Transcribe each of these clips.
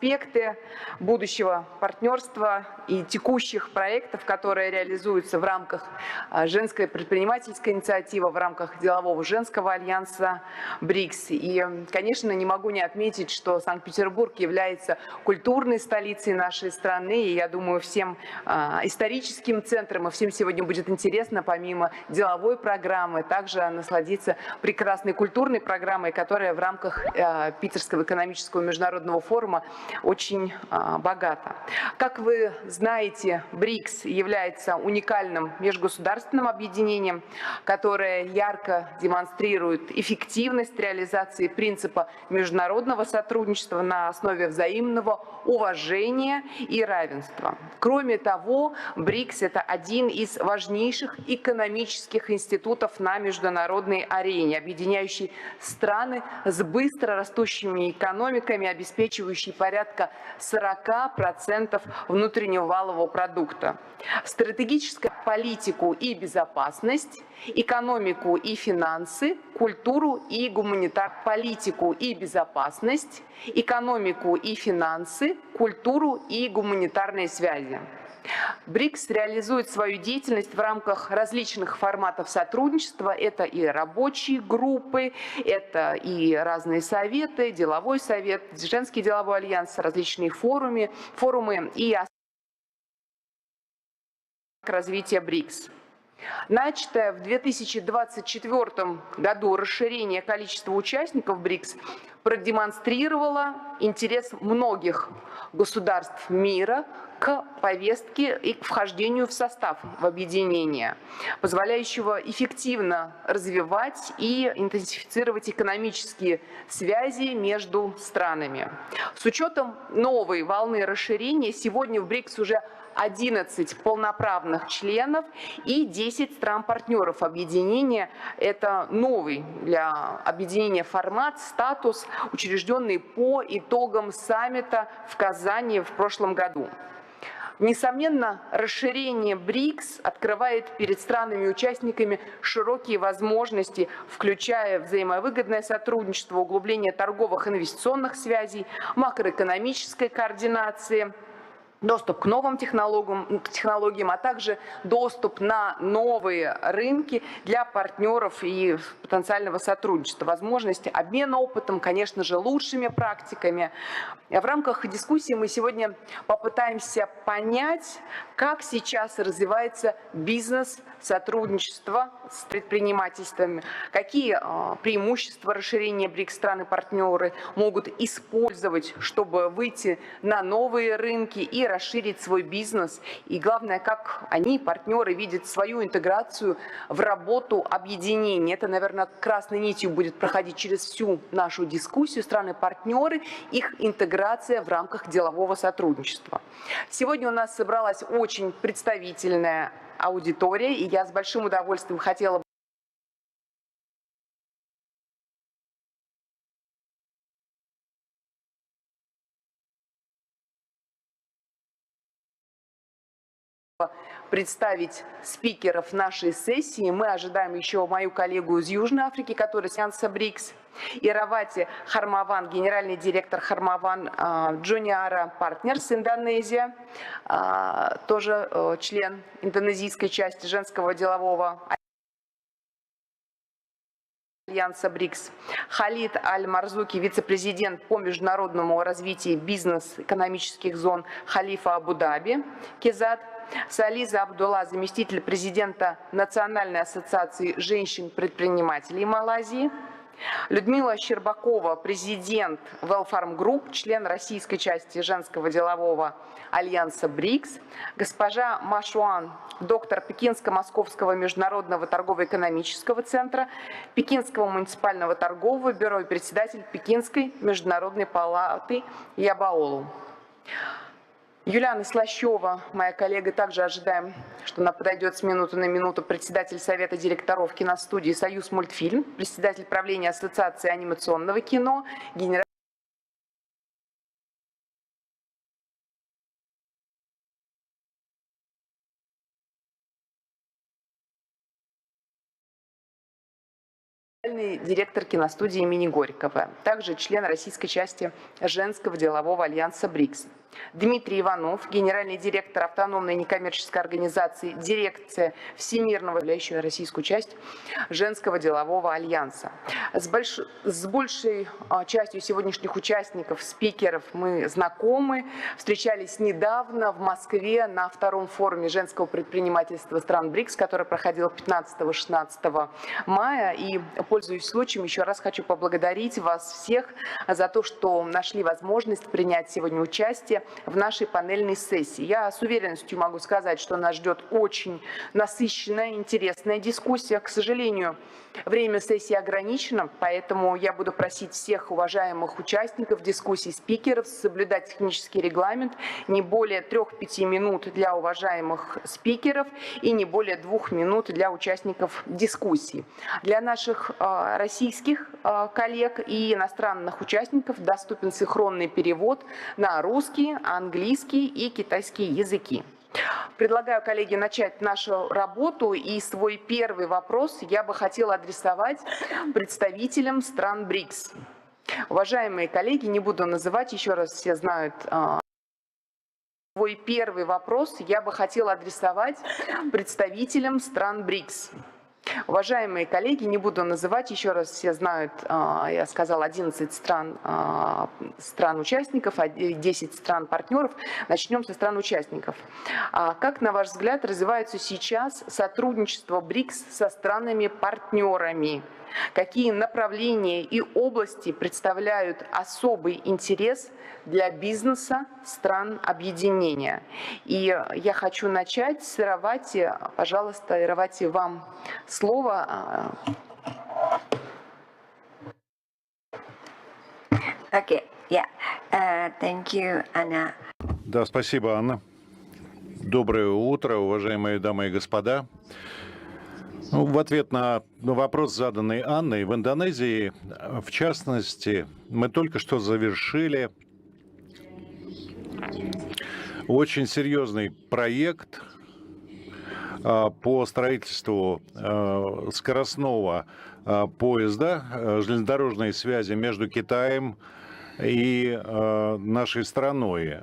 Аспекты будущего партнерства и текущих проектов, которые реализуются в рамках женской предпринимательской инициативы, в рамках делового женского альянса БРИКС. И, конечно, не могу не отметить, что Санкт-Петербург является культурной столицей нашей страны, и я думаю, всем историческим центром, и всем сегодня будет интересно, помимо деловой программы, также насладиться прекрасной культурной программой, которая в рамках Питерского экономического международного форума очень богата. Как вы знаете, БРИКС является уникальным межгосударственным объединением, которое ярко демонстрирует эффективность реализации принципа международного сотрудничества на основе взаимного уважения и равенства. Кроме того, БРИКС – это один из важнейших экономических институтов на международной арене, объединяющий страны с быстро растущими экономиками, обеспечивающий порядка 40% внутреннего валового продукта. Стратегическую политику и безопасность, экономику и финансы, культуру и гуманитарную политику и безопасность, экономику и финансы, культуру и гуманитарные связи. БРИКС реализует свою деятельность в рамках различных форматов сотрудничества. Это и рабочие группы, это и разные советы, деловой совет, женский деловой альянс, различные форумы и развития БРИКС. Начатое в 2024 году расширение количества участников БРИКС продемонстрировало интерес многих государств мира к повестке и к вхождению в состав в объединение, позволяющего эффективно развивать и интенсифицировать экономические связи между странами. С учетом новой волны расширения сегодня в БРИКС уже 11 полноправных членов и 10 стран-партнеров объединения. Это новый для объединения формат, статус, учрежденный по итогам саммита в Казани в прошлом году. Несомненно, расширение БРИКС открывает перед странами-участниками широкие возможности, включая взаимовыгодное сотрудничество, углубление торговых и инвестиционных связей, макроэкономической координации, доступ к новым технологиям, а также доступ на новые рынки для партнеров и потенциального сотрудничества, возможности обмена опытом, конечно же, лучшими практиками. В рамках дискуссии мы сегодня попытаемся понять, как сейчас развивается бизнес-сотрудничество с предпринимательствами, какие преимущества расширения БРИКС страны-партнеры могут использовать, чтобы выйти на новые рынки и расширить свой бизнес. И главное, как они, партнеры, видят свою интеграцию в работу объединения. Это, наверное, красной нитью будет проходить через всю нашу дискуссию. Страны-партнеры, их интеграция в рамках делового сотрудничества. Сегодня у нас собралась очень представительная аудитория, и я с большим удовольствием хотела бы представить спикеров нашей сессии. Мы ожидаем еще мою коллегу из Южной Африки, которая с БРИКС, Иравати Хармаван, генеральный директор Хармаван Джуниора Партнерс, Индонезия, тоже член индонезийской части женского делового альянса БРИКС, Халид Аль-Марзуки, вице-президент по международному развитию бизнес-экономических зон Халифа Абу-Даби, Кизат, Сализа Абдулла, заместитель президента Национальной ассоциации женщин-предпринимателей Малайзии, Людмила Щербакова, президент Wellfarm Group, член российской части женского делового альянса БРИКС, госпожа Машуан, доктор Пекинско-Московского международного торгово-экономического центра, Пекинского муниципального торгового бюро и председатель Пекинской международной палаты Ябаолу. Юлиана Слащева, моя коллега, также ожидаем, что она подойдет с минуты на минуту, председатель Совета директоров киностудии «Союз мультфильм», председатель правления Ассоциации анимационного кино, генеральный директор киностудии имени Горького, также член российской части Женского делового альянса БРИКС. Дмитрий Иванов, генеральный директор автономной некоммерческой организации «Дирекция Всемирного», являющая российскую часть Женского делового альянса. С большей частью сегодняшних участников, спикеров мы знакомы, встречались недавно в Москве на втором форуме женского предпринимательства стран БРИКС, который проходил 15-16 мая. И, пользуясь случаем, еще раз хочу поблагодарить вас всех за то, что нашли возможность принять сегодня участие в нашей панельной сессии. Я с уверенностью могу сказать, что нас ждет очень насыщенная, интересная дискуссия. К сожалению, время сессии ограничено, поэтому я буду просить всех уважаемых участников дискуссий, спикеров, соблюдать технический регламент, не более 3-5 минут для уважаемых спикеров и не более 2 минут для участников дискуссий. Для наших российских коллег и иностранных участников доступен синхронный перевод на русский, английский и китайский языки. Предлагаю, коллеги, начать нашу работу, и свой первый вопрос я бы хотела адресовать представителям стран БРИКС. Уважаемые коллеги, не буду называть, еще раз все знают. Свой первый вопрос я бы хотела адресовать представителям стран БРИКС. Уважаемые коллеги, не буду называть, еще раз все знают, я сказала, 11 стран-участников, 10 стран-партнеров. Начнем со стран-участников. Как, на ваш взгляд, развивается сейчас сотрудничество БРИКС со странами-партнерами? Какие направления и области представляют особый интерес для бизнеса стран объединения? И я хочу начать с Иравати. Пожалуйста, Иравати, вам слово. Okay, yeah. Thank you, Anna. Да, спасибо, Анна. Доброе утро, уважаемые дамы и господа. В ответ на вопрос, заданный Анной, в Индонезии, в частности, мы только что завершили очень серьезный проект по строительству скоростного поезда, железнодорожной связи между Китаем и нашей страной.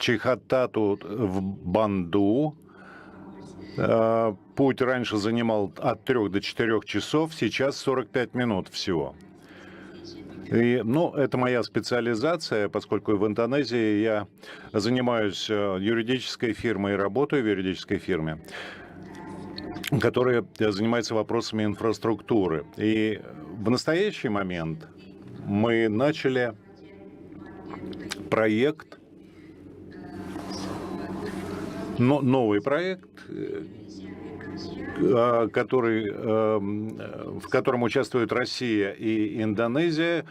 Чихатату в Банду. Путь раньше занимал от 3 до 4 часов, сейчас 45 минут всего. И, это моя специализация, поскольку в Индонезии я занимаюсь юридической фирмой и работаю в юридической фирме, которая занимается вопросами инфраструктуры. И в настоящий момент мы начали проект, новый проект, в котором участвуют Россия и Индонезия.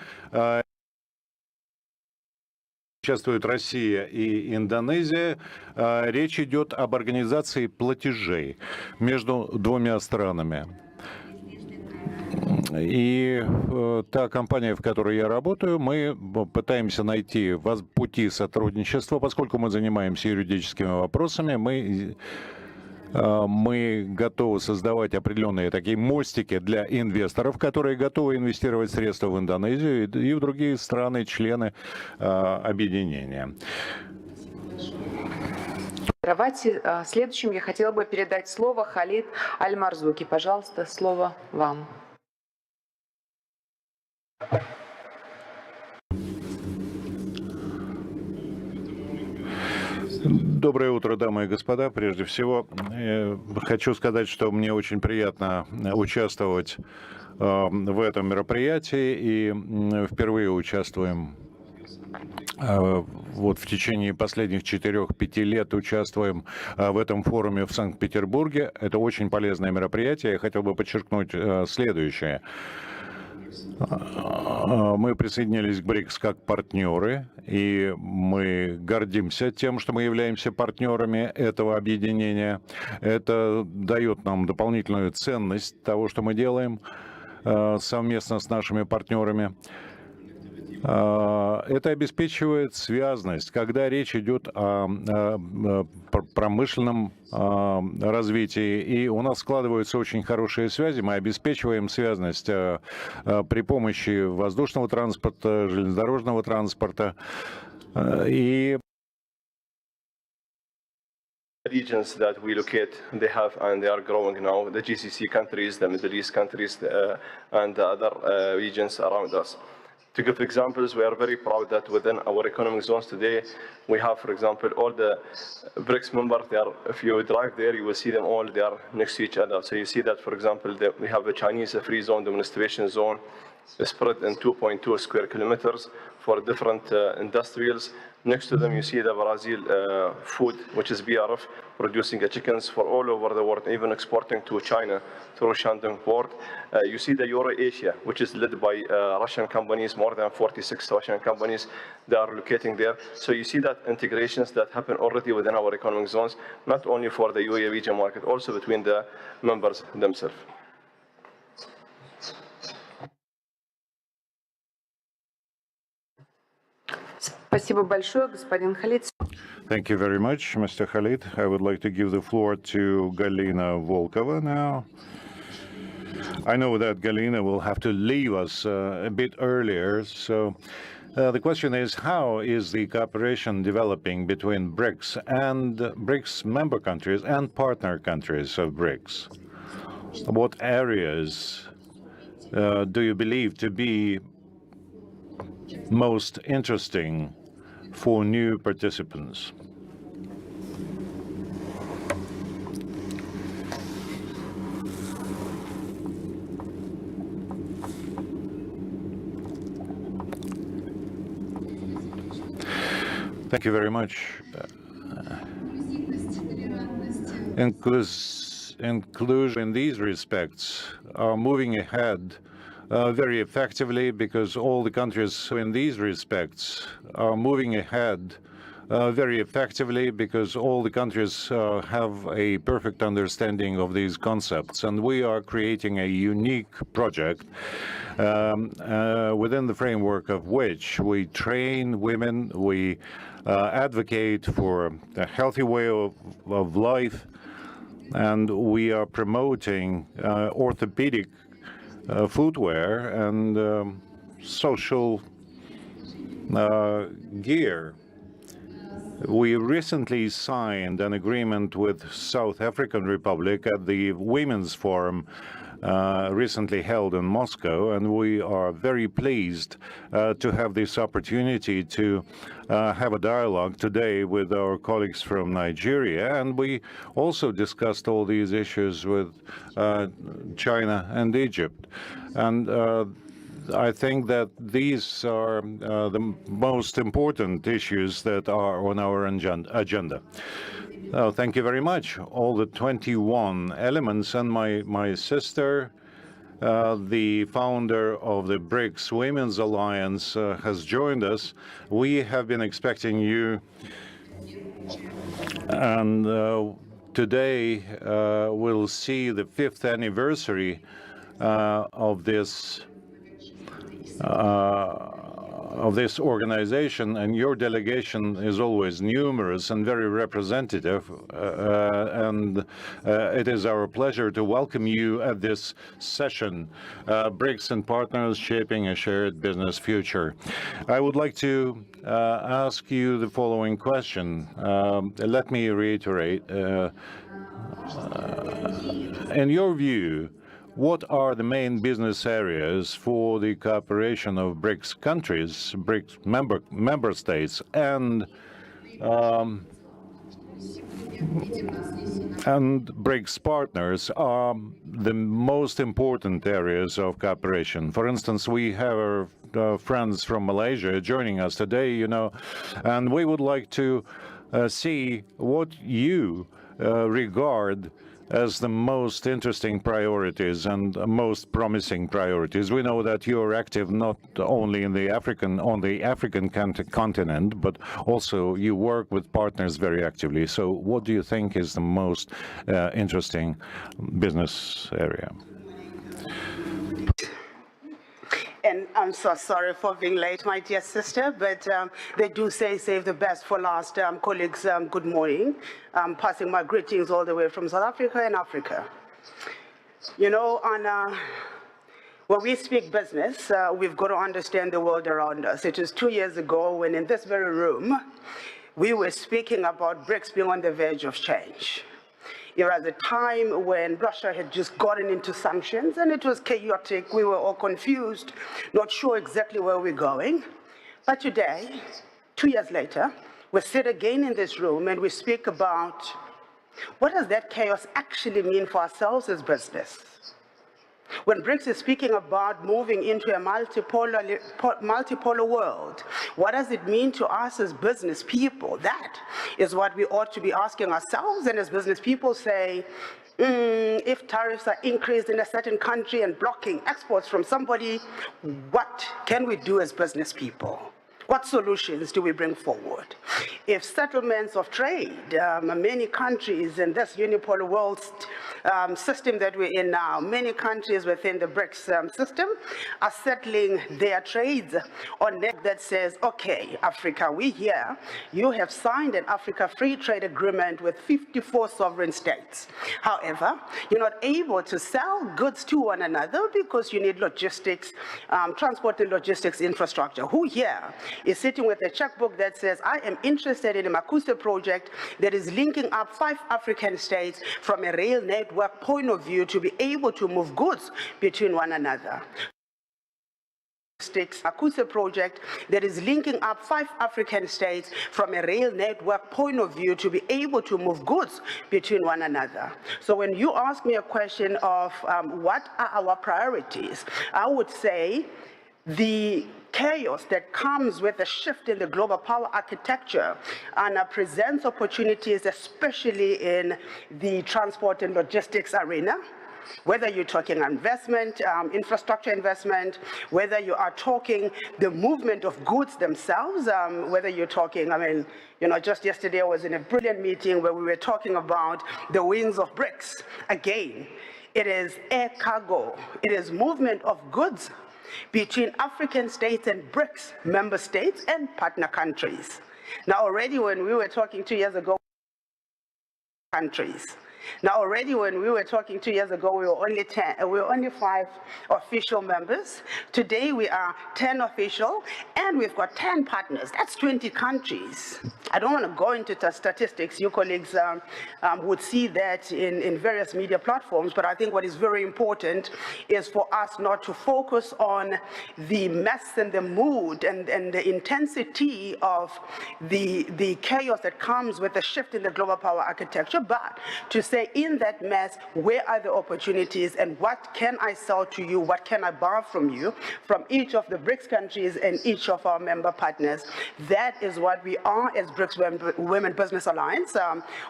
Речь идет об организации платежей между двумя странами. И та компания, в которой я работаю, мы пытаемся найти пути сотрудничества, поскольку мы занимаемся юридическими вопросами, мы готовы создавать определенные такие мостики для инвесторов, которые готовы инвестировать средства в Индонезию и в другие страны, члены объединения. Следующим я хотела бы передать слово Халид Аль-Марзуки. Пожалуйста, слово вам. Доброе утро, дамы и господа. Прежде всего, хочу сказать, что мне очень приятно участвовать в этом мероприятии. И впервые участвуем, в течение последних 4-5 лет участвуем в этом форуме в Санкт-Петербурге. Это очень полезное мероприятие. Я хотел бы подчеркнуть следующее. Мы присоединились к БРИКС как партнеры, и мы гордимся тем, что мы являемся партнерами этого объединения. Это дает нам дополнительную ценность того, что мы делаем совместно с нашими партнерами. Это обеспечивает связность, когда речь идет о промышленном развитии, и у нас складываются очень хорошие связи, мы обеспечиваем связность при помощи воздушного транспорта, железнодорожного транспорта, и regions that we locate, they have and they are growing now, the GCC countries, the Middle East countries, and the other regions around us. To give examples, we are very proud that within our economic zones today, we have, for example, all the BRICS members. If you drive there, you will see them all. They are next to each other. So you see that, for example, we have a Chinese free zone, demonstration zone, spread in 2.2 square kilometers for different industrials. Next to them, you see the Brazil food, which is BRF, producing chickens for all over the world, even exporting to China through Shandong port. You see the Euro-Asia, which is led by Russian companies, more than 46 Russian companies that are locating there. So you see that integrations that happen already within our economic zones, not only for the UAE region market, also between the members themselves. Спасибо большое, господин Халид. Thank you very much, Mr. Khalid. I would like to give the floor to Galina Volkova now. I know that Galina will have to leave us a bit earlier, so the question is, how is the cooperation developing between BRICS and BRICS member countries and partner countries of BRICS? What areas do you believe to be most interesting for new participants? Thank you very much. Inclusion in these respects are moving ahead very effectively because all the countries in these respects are moving ahead very effectively because all the countries have a perfect understanding of these concepts, and we are creating a unique project within the framework of which we train women, we advocate for a healthy way of life, and we are promoting orthopedic footwear and social gear. We recently signed an agreement with South African Republic at the Women's Forum recently held in Moscow, and we are very pleased to have this opportunity to have a dialogue today with our colleagues from Nigeria. And we also discussed all these issues with China and Egypt. And I think that these are the most important issues that are on our agenda. Thank you very much. All the 21 elements, and my sister, the founder of the BRICS Women's Alliance, has joined us. We have been expecting you, and today we'll see the 5th anniversary of this organization, and your delegation is always numerous and very representative, and it is our pleasure to welcome you at this session, BRICS and Partners Shaping a Shared Business Future. I would like to ask you the following question. Let me reiterate. In your view, what are the main business areas for the cooperation of BRICS countries, BRICS member states, and BRICS partners are the most important areas of cooperation? For instance, we have our friends from Malaysia joining us today, you know, and we would like to see what you regard as the most interesting priorities and most promising priorities. We know that you're active not only on the African continent, but also you work with partners very actively. So what do you think is the most interesting business area? And I'm so sorry for being late, my dear sister, but they do say save the best for last. Colleagues, good morning. I'm passing my greetings all the way from South Africa and Africa. You know, when we speak business, we've got to understand the world around us. It was 2 years ago when in this very room, we were speaking about BRICS being on the verge of change. It was a time when Russia had just gotten into sanctions and it was chaotic. We were all confused, not sure exactly where we're going. But today, 2 years later, we sit again in this room and we speak about what does that chaos actually mean for ourselves as business? When BRICS is speaking about moving into a multipolar world, what does it mean to us as business people? That is what we ought to be asking ourselves. And as business people say, if tariffs are increased in a certain country and blocking exports from somebody, what can we do as business people? What solutions do we bring forward? If settlements of trade, many countries in this unipolar world system that we're in now, many countries within the BRICS system are settling their trades on net that says, okay, Africa, we here, you have signed an Africa Free Trade Agreement with 54 sovereign states. However, you're not able to sell goods to one another because you need logistics, transport and logistics infrastructure. Who here is sitting with a checkbook that says, I am interested in a Makuse project that is linking up 5 African states from a rail network point of view to be able to move goods between one another. Makuse project that is linking up 5 African states from a rail network point of view to be able to move goods between one another. So when you ask me a question of what are our priorities, I would say the chaos that comes with the shift in the global power architecture and presents opportunities, especially in the transport and logistics arena. Whether you're talking investment, infrastructure investment, whether you are talking the movement of goods themselves, whether you're talking, just yesterday I was in a brilliant meeting where we were talking about the wings of BRICS. Again, it is air cargo, it is movement of goods between African states and BRICS member states and partner countries. Now already when we were talking 2 years ago, we were only 5 official members. Today we are 10 official, and we've got 10 partners. That's 20 countries. I don't want to go into the statistics. You colleagues would see that in various media platforms, but I think what is very important is for us not to focus on the mess and the mood and the intensity of the chaos that comes with the shift in the global power architecture, but to say in that mess, where are the opportunities and what can I sell to you, what can I borrow from you, from each of the BRICS countries and each of our member partners. That is what we are as BRICS Women Business Alliance.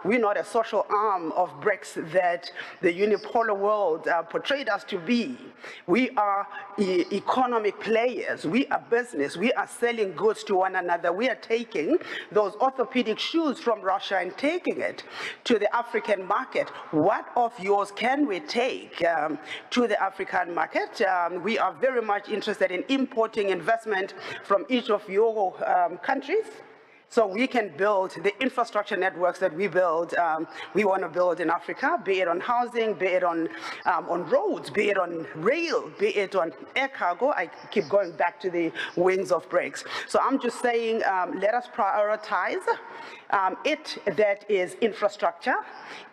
We're not a social arm of BRICS that the unipolar world portrayed us to be. We are economic players. We are business. We are selling goods to one another. We are taking those orthopedic shoes from Russia and taking it to the African market. What of yours can we take to the African market? We are very much interested in importing investment from each of your countries, so we can build the infrastructure networks that we build. We want to build in Africa, be it on housing, be it on roads, be it on rail, be it on air cargo. I keep going back to the wings of BRICS. So I'm just saying, let us prioritize it that is infrastructure,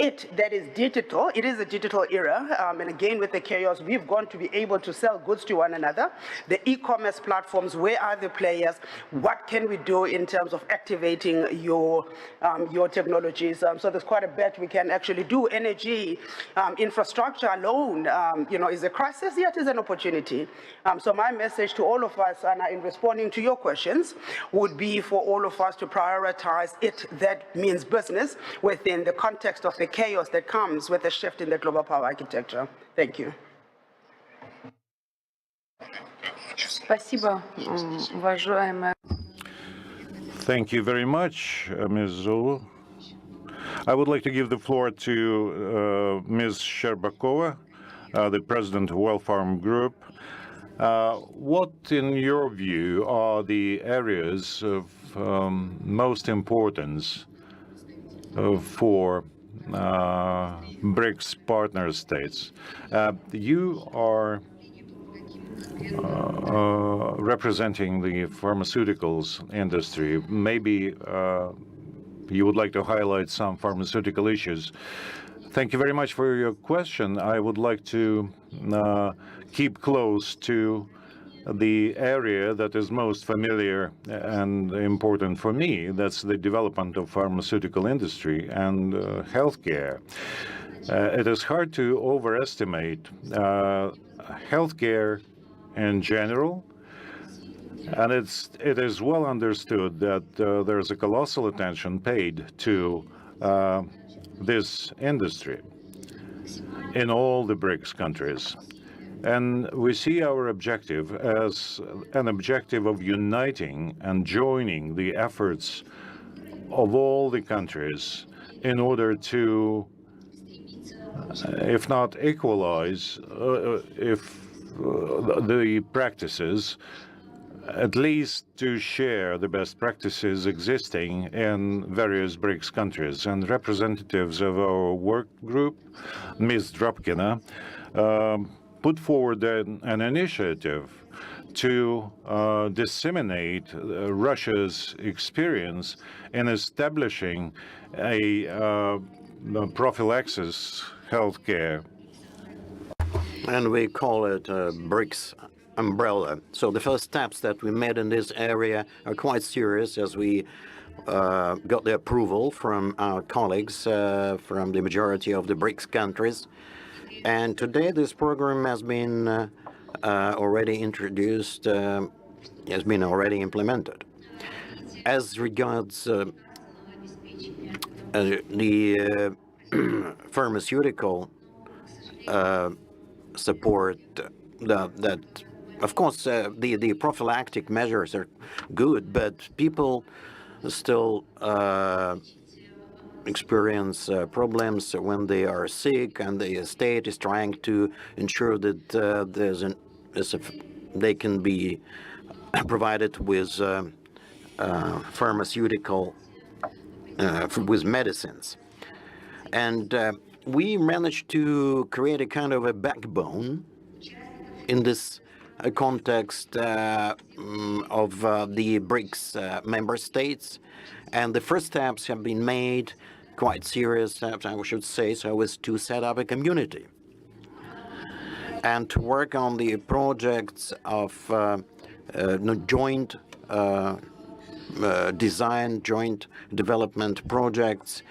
it that is digital. It is a digital era, and again with the chaos, we've gone to be able to sell goods to one another. The e-commerce platforms, where are the players? What can we do in terms of activating your technologies? So there's quite a bit we can actually do. Energy infrastructure alone, is a crisis, yet is an opportunity. So my message to all of us, Anna, in responding to your questions, would be for all of us to prioritize it that means business within the context of the chaos that comes with the shift in the global power architecture. Thank you. Спасибо, уважаемая. Thank you very much, Ms. Zulu. I would like to give the floor to Ms. Sherbakova, the President of Well Farm Group. What, in your view, are the areas of most importance for BRICS partner states? You are representing the pharmaceuticals industry. Maybe you would like to highlight some pharmaceutical issues. Thank you very much for your question. I would like to keep close to the area that is most familiar and important for me. That's the development of pharmaceutical industry and healthcare. It is hard to overestimate healthcare in general, and it is well understood that there's a colossal attention paid to this industry in all the BRICS countries. And we see our objective as an objective of uniting and joining the efforts of all the countries in order to, if not equalize, the practices, at least to share the best practices existing in various BRICS countries. And representatives of our work group, Ms. Dropkina, put forward an initiative to disseminate Russia's experience in establishing a prophylaxis healthcare. And we call it BRICS umbrella. So the first steps that we made in this area are quite serious, as we got the approval from our colleagues from the majority of the BRICS countries. And today this program has been already introduced, has been already implemented. As regards the pharmaceutical support, that of course the prophylactic measures are good, but people still experience problems when they are sick, and the state is trying to ensure that they can be provided with pharmaceutical with medicines. And we managed to create a kind of a backbone in this context of the BRICS member states. And the first steps have been made, quite serious steps, I should say, so as to set up a community and to work on the projects of joint design, joint development projects.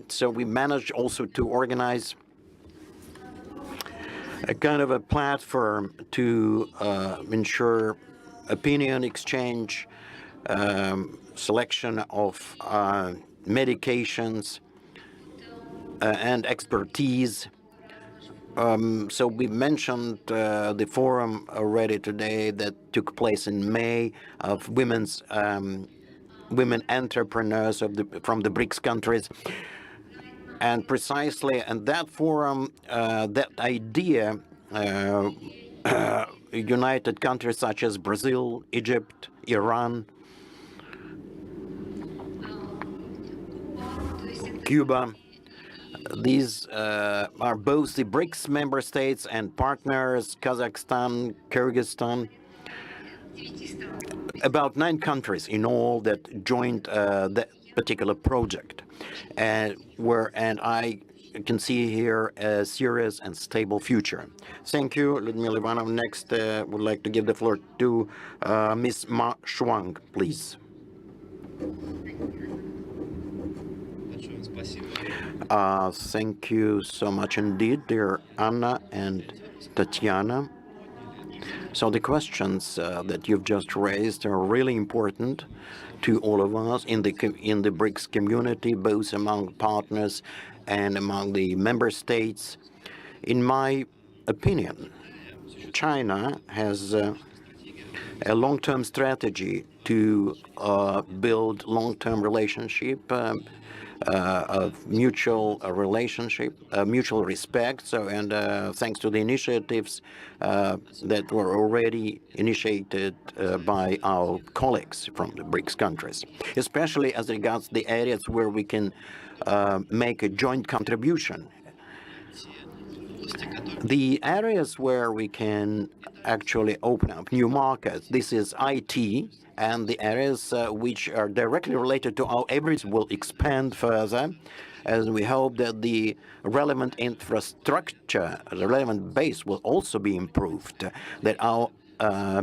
So we managed also to organize a kind of a platform to ensure opinion exchange, selection of medications and expertise. So we mentioned the forum already today that took place in May of women entrepreneurs from the BRICS countries. And precisely in that forum, that idea, united countries such as Brazil, Egypt, Iran, Cuba, these are both the BRICS member states and partners, Kazakhstan, Kyrgyzstan, about 9 countries in all that joined that particular project, and I can see here a serious and stable future. Thank you, Lyudmila Ivanov. Next, would like to give the floor to Ms. Ma Shuang, please. Thank you so much indeed, dear Anna and Tatiana. So the questions that you've just raised are really important to all of us in the BRICS community, both among partners and among the member states. In my opinion, China has a long-term strategy to build long-term relationship of mutual relationship, mutual respect. So, and thanks to the initiatives that were already initiated by our colleagues from the BRICS countries, especially as regards the areas where we can make a joint contribution. The areas where we can actually open up new markets, this is IT, and the areas which are directly related to our efforts will expand further, as we hope that the relevant infrastructure, the relevant base will also be improved, that our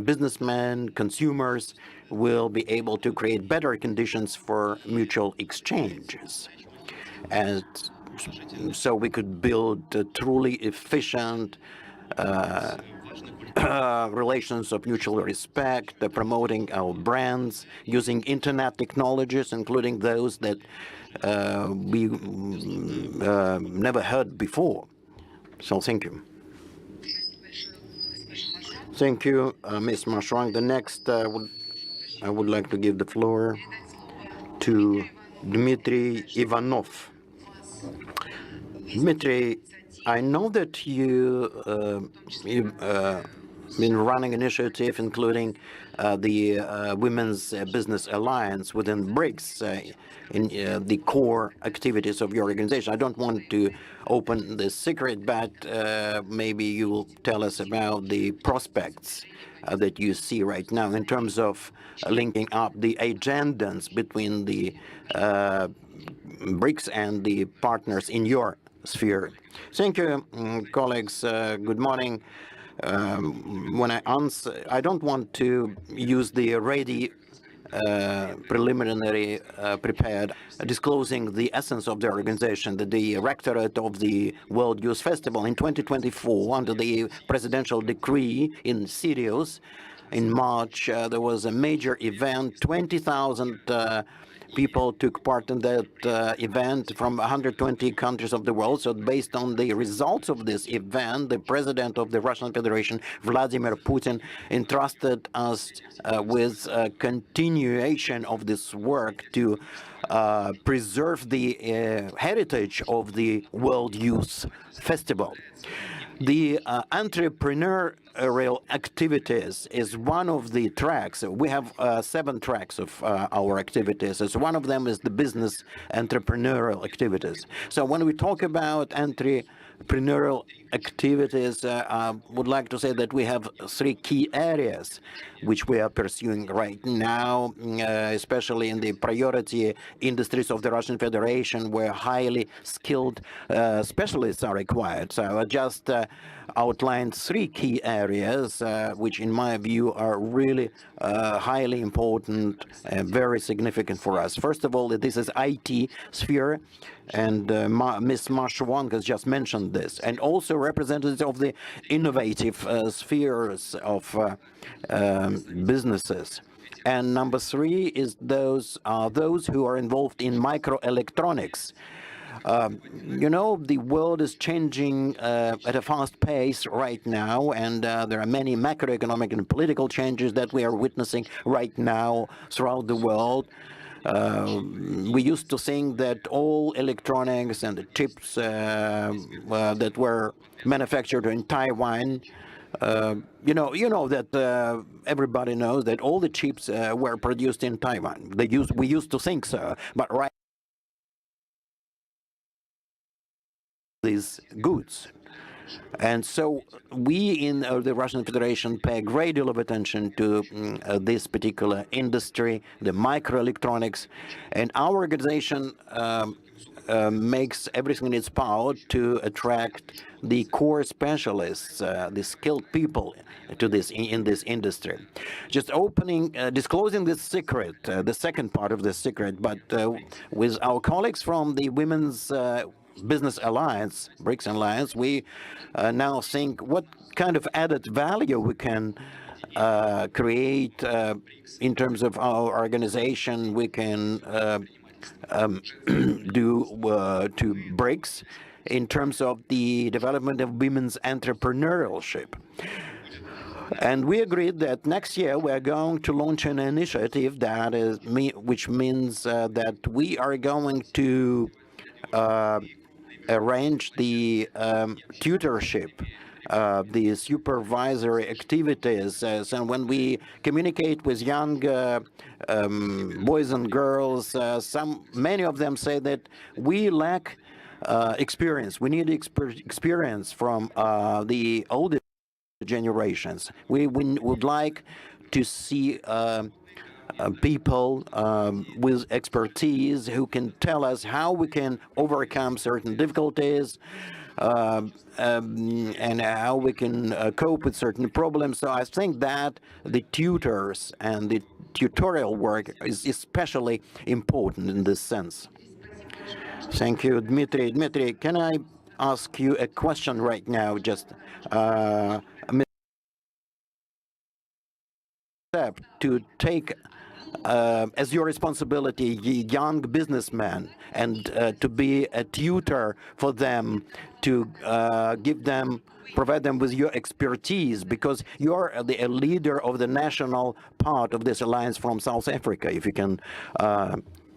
businessmen, consumers will be able to create better conditions for mutual exchanges. And so we could build truly efficient relations of mutual respect, promoting our brands, using internet technologies, including those that we never heard before. So thank you. Thank you, Ms. Marshwang. The next, I would like to give the floor to Dmitry Ivanov. Dmitry, I know that you've been running initiative, including the Women's Business Alliance within BRICS in the core activities of your organization. I don't want to open the secret, but maybe you will tell us about the prospects that you see right now in terms of linking up the agendas between the BRICS and the partners in your sphere. Thank you, colleagues. Good morning. When I answer, I don't want to use the ready preliminary prepared disclosing the essence of the organization, the directorate of the World Youth Festival in 2024 under the presidential decree in Sirius. In March, there was a major event, 20,000 people took part in that event from 120 countries of the world. So based on the results of this event, the president of the Russian Federation, Vladimir Putin, entrusted us with a continuation of this work to preserve the heritage of the World Youth Festival. The entrepreneurial activities is one of the tracks. We have 7 tracks of our activities. So one of them is the business entrepreneurial activities. So when we talk about entrepreneurial activities, I would like to say that we have 3 key areas which we are pursuing right now, especially in the priority industries of the Russian Federation, where highly skilled specialists are required. So I just outlined 3 key areas, which in my view are really highly important and very significant for us. First of all, this is IT sphere, and Ms. Marshwang has just mentioned this, and also representatives of the innovative spheres of businesses. And number 3 is those who are involved in microelectronics. You know, the world is changing at a fast pace right now, and there are many macroeconomic and political changes that we are witnessing right now throughout the world. We used to think that all electronics and the chips that were manufactured in Taiwan, you know that everybody knows that all the chips were produced in Taiwan. We used to think so, but right these goods. And so we in the Russian Federation pay a great deal of attention to this particular industry, the microelectronics, and our organization makes everything in its power to attract the core specialists, the skilled people to in this industry. Just disclosing this secret, the second part of this secret, but with our colleagues from the Women's Business Alliance, BRICS Alliance, we now think what kind of added value we can create in terms of our organization. We can do to BRICS in terms of the development of women's entrepreneurship. And we agreed that next year we are going to launch an initiative that is which means that we are going to arrange the tutorship, the supervisory activities. And when we communicate with young boys and girls, many of them say that we lack experience. We need experience from the older generations. We would like to see people with expertise who can tell us how we can overcome certain difficulties and how we can cope with certain problems. So I think that the tutors and the tutorial work is especially important in this sense. Thank you, Dmitry. Dmitry, can I ask you a question right now? Just to take as your responsibility young businessman and to be a tutor for them, to provide them with your expertise, because you're a leader of the national part of this alliance from South Africa. If you can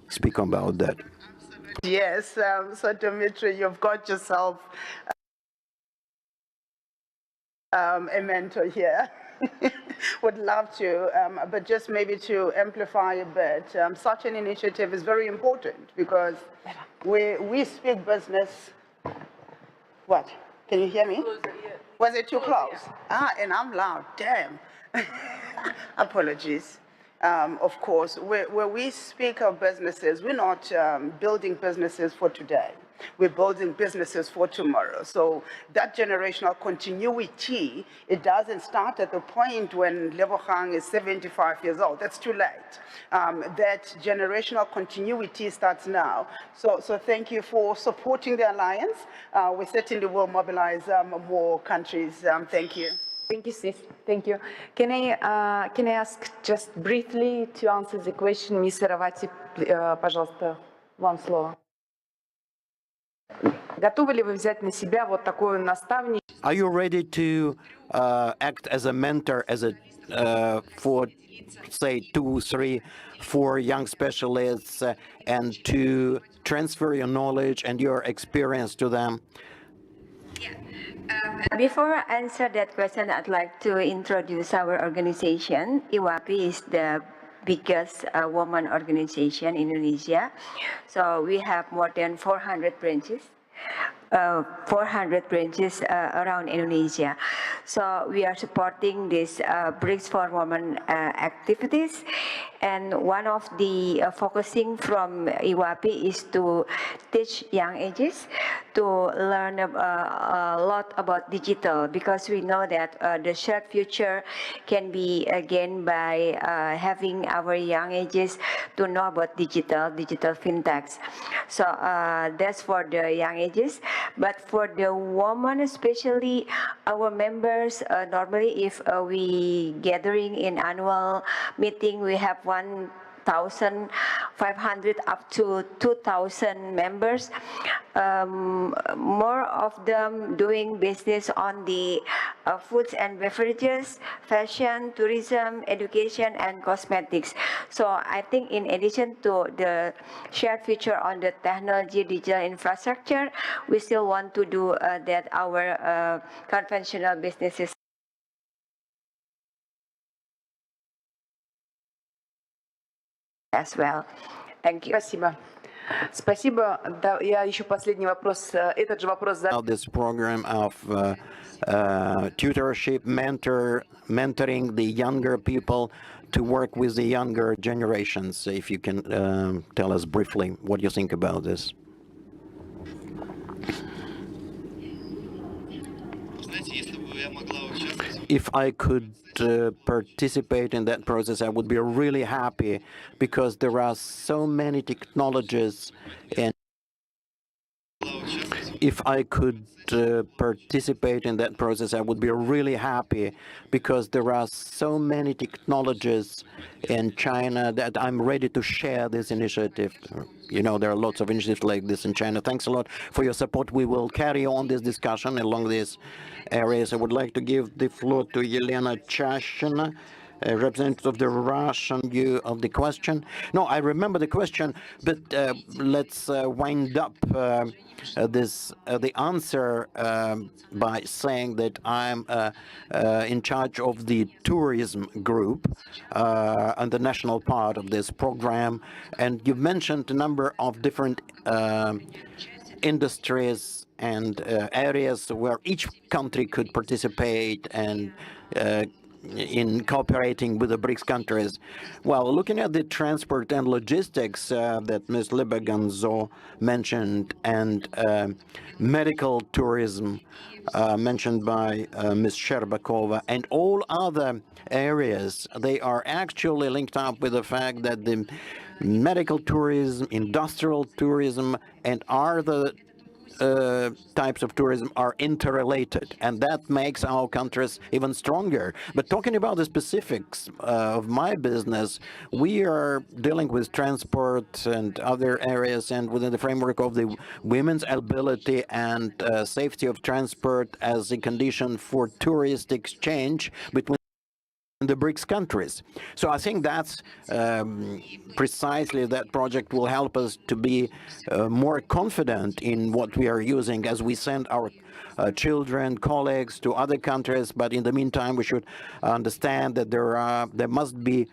speak about that. Yes, so Dmitry, you've got yourself a mentor here. Would love to, but just maybe to amplify a bit, such an initiative is very important because we speak business. What? Can you hear me? Was it too close? Ah, and I'm loud. Damn. Apologies. Of course, where we speak of businesses, we're not building businesses for today. We're building businesses for tomorrow. So that generational continuity, it doesn't start at the point when Lebogang is 75 years old. That's too late. That generational continuity starts now. So thank you for supporting the alliance. We certainly will mobilize more countries. Thank you. Thank you, sis. Thank you. Can I ask just briefly to answer the question, Ms. Saravati, пожалуйста, вам слово. Готовы ли вы взять на себя вот такое наставничество? Are you ready to act as a mentor, for, say, 2, 3, 4 young specialists, and to transfer your knowledge and your experience to them? Before I answer that question, I'd like to introduce our organization. IWAPI is the biggest women organization in Indonesia. So we have more than 400 branches. Around Indonesia. So we are supporting this BRICS for Women activities, and one of the focusing from IWAPI is to teach young ages to learn a lot about digital, because we know that the shared future can be gained by having our young ages to know about digital fintechs. So that's for the young ages. But for the women, especially our members, normally if we gathering in annual meeting, we have 1,500 up to 2,000 members. More of them doing business on the foods and beverages, fashion, tourism, education, and cosmetics. So I think in addition to the shared future on the technology, digital infrastructure, we still want to do that our conventional businesses as well. Thank you. Спасибо. Спасибо. Да, я еще последний вопрос. Этот же вопрос задам. This program of tutorship, mentoring the younger people to work with the younger generations. If you can tell us briefly what you think about this. If I could participate in that process, I would be really happy, because there are so many technologies, and if I could participate in that process, I would be really happy, because there are so many technologies in China that I'm ready to share this initiative. You know, there are lots of initiatives like this in China. Thanks a lot for your support. We will carry on this discussion along these areas. I would like to give the floor to Yelena Chashina, representative of the Russian view of the question. No, I remember the question, but let's wind up the answer by saying that I'm in charge of the tourism group and the national part of this program. And you mentioned a number of different industries and areas where each country could participate and in cooperating with the BRICS countries. Well, looking at the transport and logistics that Ms. Lebeganzo mentioned, and medical tourism mentioned by Ms. Sherbakova, and all other areas, they are actually linked up with the fact that the medical tourism, industrial tourism, and other types of tourism are interrelated, and that makes our countries even stronger. But talking about the specifics of my business, we are dealing with transport and other areas, and within the framework of the women's ability and safety of transport as a condition for tourist exchange between the BRICS countries. So I think that's precisely that project will help us to be more confident in what we are using as we send our children, colleagues to other countries. But in the meantime, we should understand that there must be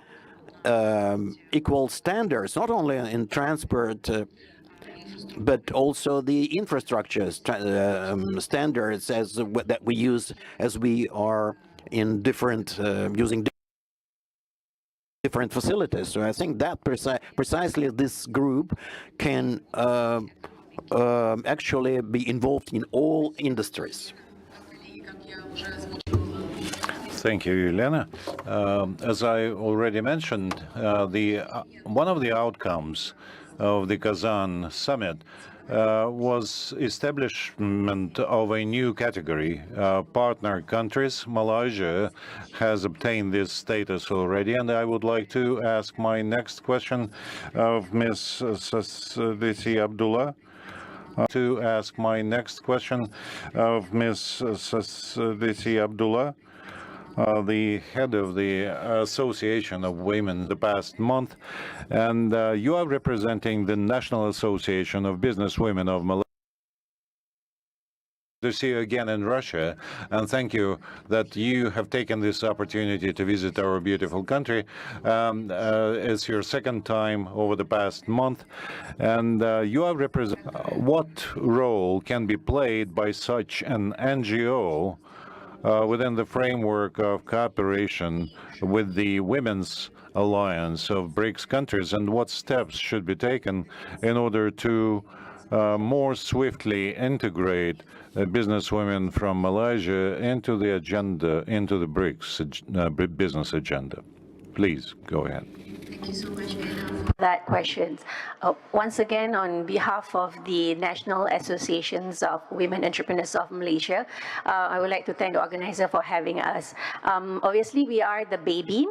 equal standards, not only in transport, but also the infrastructure standards that we use as we are in different using different facilities. So I think that precisely this group can actually be involved in all industries. Thank you, Elena. As I already mentioned, one of the outcomes of the Kazan summit was establishment of a new category. Partner countries. Malaysia has obtained this status already, and I would like to ask my next question of Ms. Sasdisi Abdullah. The head of the Association of Women the past month, and you are representing the National Association of Businesswomen of Malaysia. To see you again in Russia, and thank you that you have taken this opportunity to visit our beautiful country. It's your second time over the past month, and you are representing. What role can be played by such an NGO within the framework of cooperation with the Women's Alliance of BRICS countries, and what steps should be taken in order to more swiftly integrate businesswomen from Malaysia into the agenda, into the BRICS business agenda? Please go ahead. Thank you so much for that question. Once again, on behalf of the National Associations of Women Entrepreneurs of Malaysia, I would like to thank the organizer for having us. Obviously, we are the baby,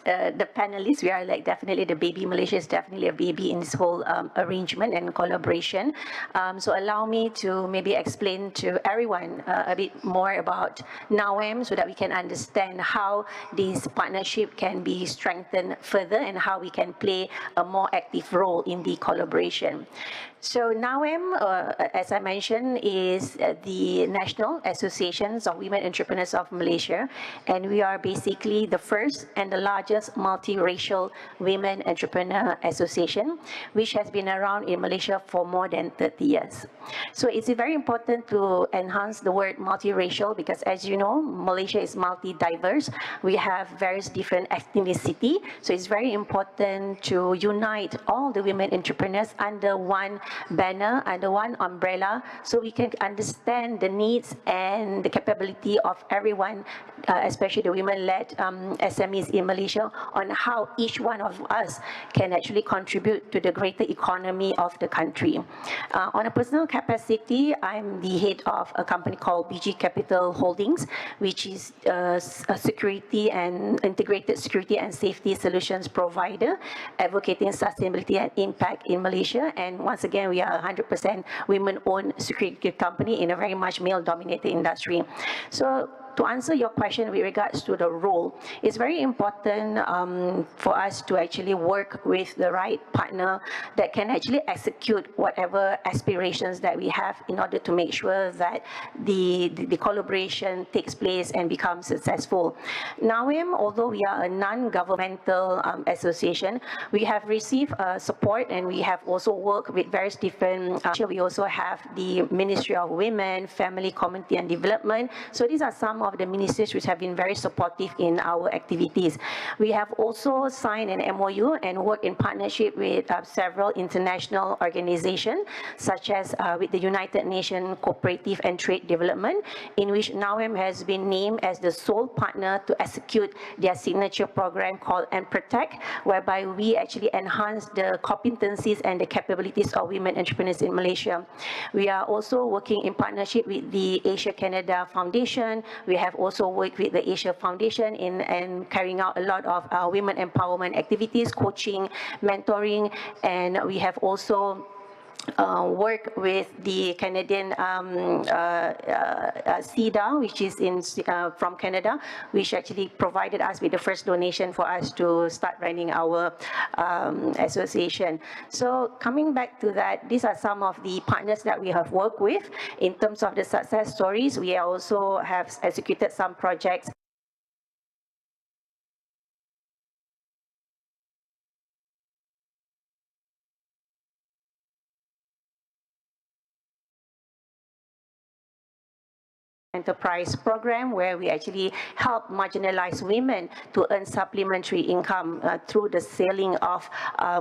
the panelists. We are like definitely the baby. Malaysia is definitely a baby in this whole arrangement and collaboration. So allow me to maybe explain to everyone a bit more about NAWEM so that we can understand how this partnership can be strengthened further and how we can play a more active role in the collaboration. So NAWEM, as I mentioned, is the National Associations of Women Entrepreneurs of Malaysia, and we are basically the first and the largest multiracial women entrepreneur association, which has been around in Malaysia for more than 30 years. So it's very important to enhance the word multiracial because, as you know, Malaysia is multi-diverse. We have various different ethnicity, so it's very important to unite unite all the women entrepreneurs under one banner, under one umbrella, so we can understand the needs and the capability of everyone, especially the women-led SMEs in Malaysia, on how each one of us can actually contribute to the greater economy of the country. On a personal capacity, I'm the head of a company called BG Capital Holdings, which is a security and integrated security and safety solutions provider, advocating sustainability and impact in Malaysia. And once again, we are a 100% women-owned security company in a very much male-dominated industry. So to answer your question with regards to the role, it's very important for us to actually work with the right partner that can actually execute whatever aspirations that we have in order to make sure that the collaboration takes place and becomes successful. NAWEM, although we are a non-governmental association, we have received support, and we have also worked with various different, we also have the Ministry of Women, Family, Community and Development. So these are some of the ministries which have been very supportive in our activities. We have also signed an MOU and worked in partnership with several international organizations, such as with the United Nations Cooperative and Trade Development, in which NAWEM has been named as the sole partner to execute their signature program called Protect, whereby we actually enhance the competencies and the capabilities of women entrepreneurs in Malaysia. We are also working in partnership with the Asia-Canada Foundation. We have also worked with the Asia Foundation in carrying out a lot of women empowerment activities, coaching, mentoring, and we have also work with the Canadian CEDA, which is from Canada, which actually provided us with the first donation for us to start running our association. So coming back to that, these are some of the partners that we have worked with. In terms of the success stories, we also have executed some projects enterprise program, where we actually help marginalized women to earn supplementary income through the selling of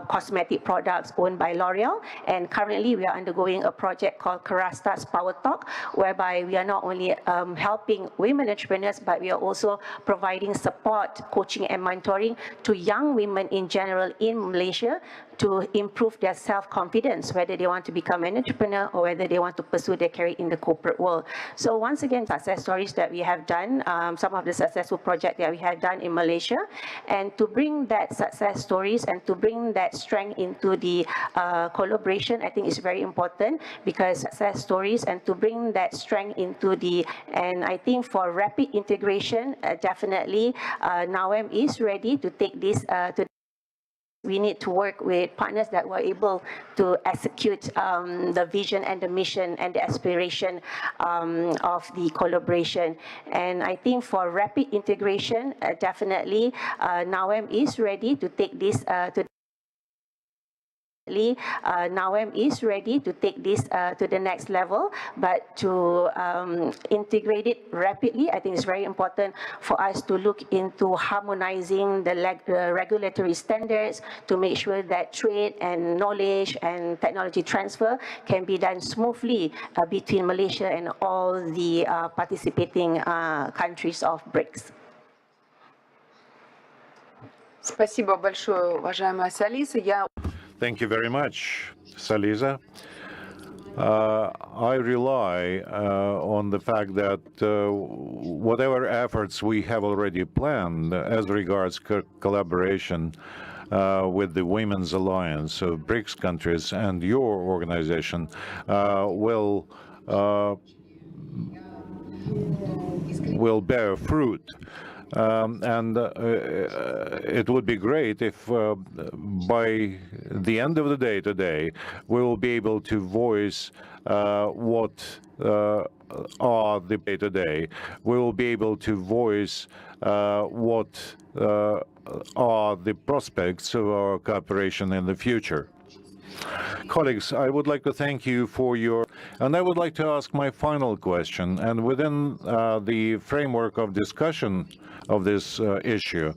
cosmetic products owned by L'Oreal. And currently we are undergoing a project called Karasta's Power Talk, whereby we are not only helping women entrepreneurs, but we are also providing support, coaching and mentoring to young women in general in Malaysia to improve their self-confidence, whether they want to become an entrepreneur or whether they want to pursue their career in the corporate world. So once again, success stories that we have done, some of the successful projects that we have done in Malaysia, and to bring that success stories and to bring that strength into the collaboration, I think is very important, because success stories and to bring that strength into the, and I think for rapid integration, definitely NAWEM is ready to take this to. We need to work with partners that were able to execute the vision and the mission and the aspiration of the collaboration. And I think for rapid integration, definitely NAWEM is ready to take this to. NAWEM is ready to take this to the next level, but to integrate it rapidly, I think it's very important for us to look into harmonizing the regulatory standards to make sure that trade and knowledge and technology transfer can be done smoothly between Malaysia and all the participating countries of BRICS. Спасибо большое, уважаемая Салиса. Thank you very much, Saliza. I rely on the fact that whatever efforts we have already planned as regards collaboration with the Women's Alliance of BRICS countries and your organization will bear fruit. It would be great if by the end of the day today we will be able to voice what are the today. We will be able to voice what are the prospects of our cooperation in the future. Colleagues, I would like to thank you for your, and I would like to ask my final question, and within the framework of discussion of this issue,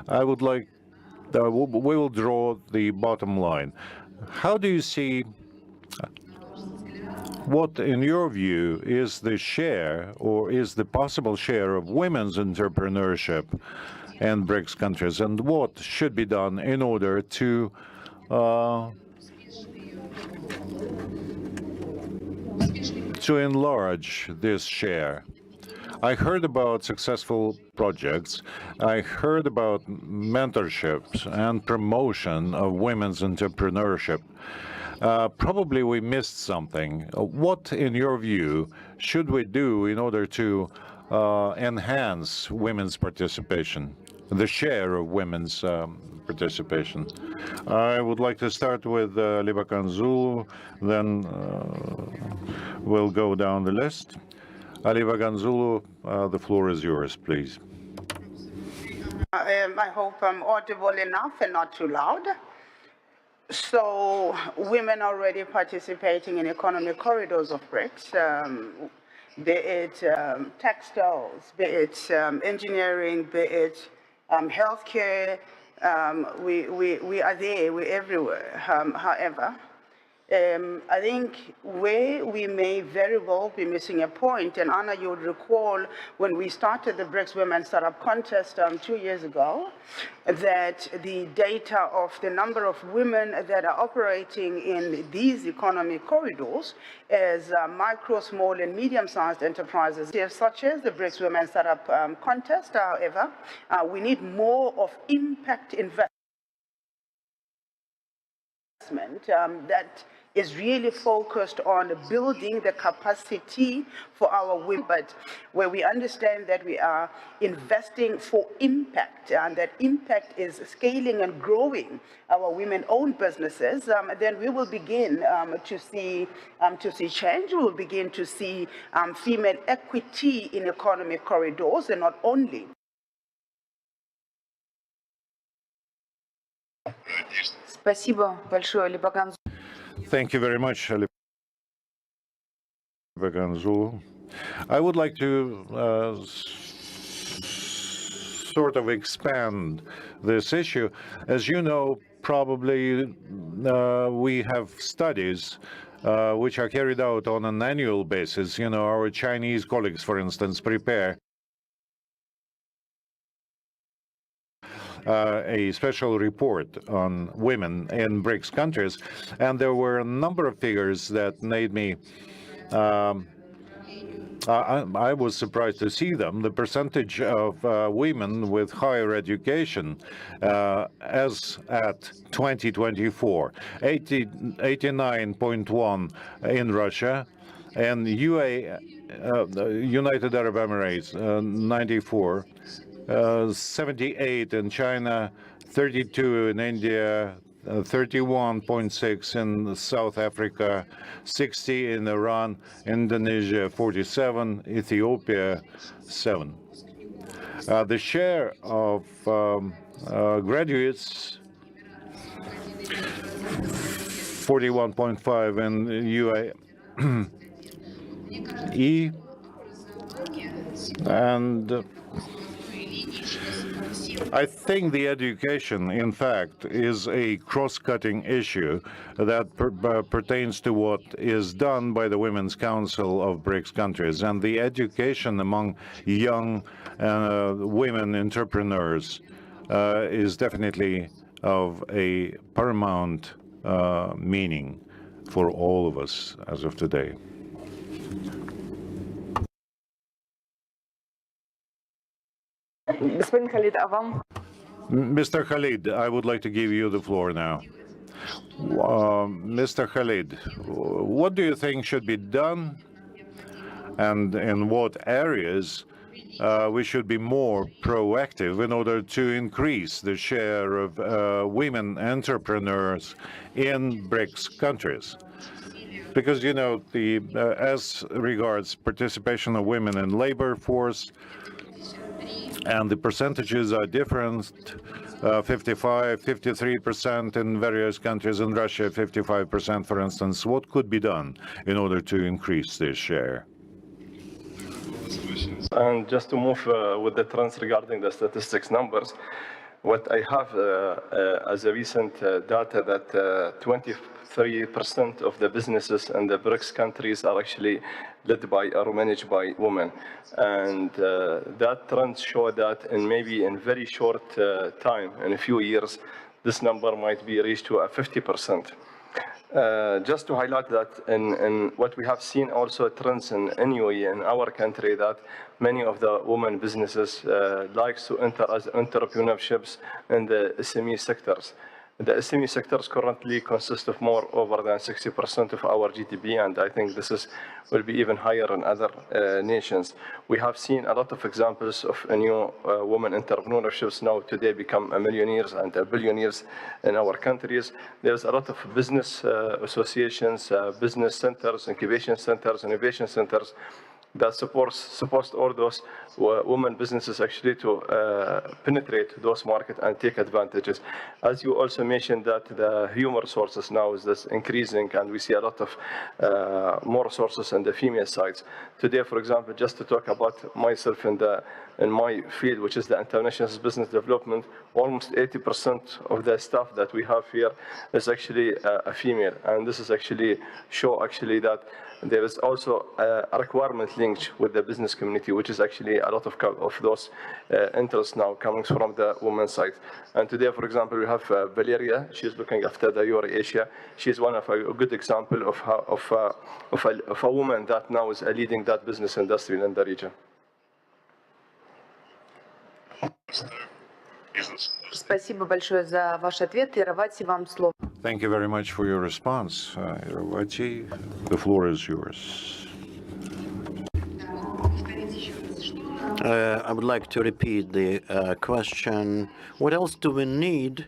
I would like we will draw the bottom line. How do you see, what in your view is the share or is the possible share of women's entrepreneurship in BRICS countries, and what should be done in order to enlarge this share? I heard about successful projects. I heard about mentorships and promotion of women's entrepreneurship. Probably we missed something. What, in your view, should we do in order to enhance women's participation, the share of women's participation? I would like to start with Libakan Zulu, then we'll go down the list. Libakan Zulu, the floor is yours, please. I hope I'm audible enough and not too loud. So women are already participating in economic corridors of BRICS, be it textiles, be it engineering, be it healthcare. We are there, we're everywhere. However, I think where we may very well be missing a point, and Anna, you would recall when we started the BRICS Women Startup Contest 2 years ago, that the data of the number of women that are operating in these economic corridors as micro, small, and medium-sized enterprises, such as the BRICS Women Startup Contest, however, we need more of impact investment that is really focused on building the capacity for our women, but where we understand that we are investing for impact, and that impact is scaling and growing our women-owned businesses, then we will begin to see change. We will begin to see female equity in economic corridors, and not only. Спасибо большое, Либаган. Thank you very much, Libakan Zulu. I would like to sort of expand this issue. As you know, probably we have studies which are carried out on an annual basis. You know, our Chinese colleagues, for instance, prepare a special report on women in BRICS countries, and there were a number of figures that made me I was surprised to see them. The percentage of women with higher education as at 2024, 89.1 in Russia, and United Arab Emirates, 94, 78 in China, 32 in India, 31.6 in South Africa, 60 in Iran, Indonesia 47, Ethiopia 7. The share of graduates 41.5 in UAE, and I think the education, in fact, is a cross-cutting issue that pertains to what is done by the Women's Council of BRICS countries. And the education among young women entrepreneurs is definitely of a paramount meaning for all of us as of today. Господин Халид, а вам? Mr. Khalid, I would like to give you the floor now. Mr. Khalid, what do you think should be done, and in what areas we should be more proactive in order to increase the share of women entrepreneurs in BRICS countries? Because, you know, as regards participation of women in labor force, and the percentages are different, 55, 53% in various countries. In Russia, 55%, for instance. What could be done in order to increase this share? And just to move with the trends regarding the statistics numbers, What I have as a recent data that 23% of the businesses in the BRICS countries are actually led by or managed by women. And that trend show that in very short time, in a few years, this number might be reached to 50%. Just to highlight that in what we have seen also trends in UAE in our country, that many of the women businesses likes to enter as entrepreneurships in the SME sectors. The SME sectors currently consist of over than 60% of our GDP, and I think will be even higher in other nations. We have seen a lot of examples of new women entrepreneurships now today become millionaires and billionaires in our countries. There's a lot of business associations, business centers, incubation centers, innovation centers that supports all those women businesses actually to penetrate those markets and take advantages. As you also mentioned that the human resources now is increasing, and we see a lot of more resources on the female sides. Today, for example, just to talk about myself in my field, which is the international business development, almost 80% of the staff that we have here is actually a female, and this is actually that there is also a requirement linked with the business community, which is actually a lot of those interests now coming from the women's side. And today, for example, we have Valeria. She's looking after the Euro-Asia. She's one of a good example of a woman that now is leading that business industry in the region. Спасибо большое за ваш ответ. Иравати, вам слово. Thank you very much for your response, Iravati. The floor is yours. I would like to repeat the question. What else do we need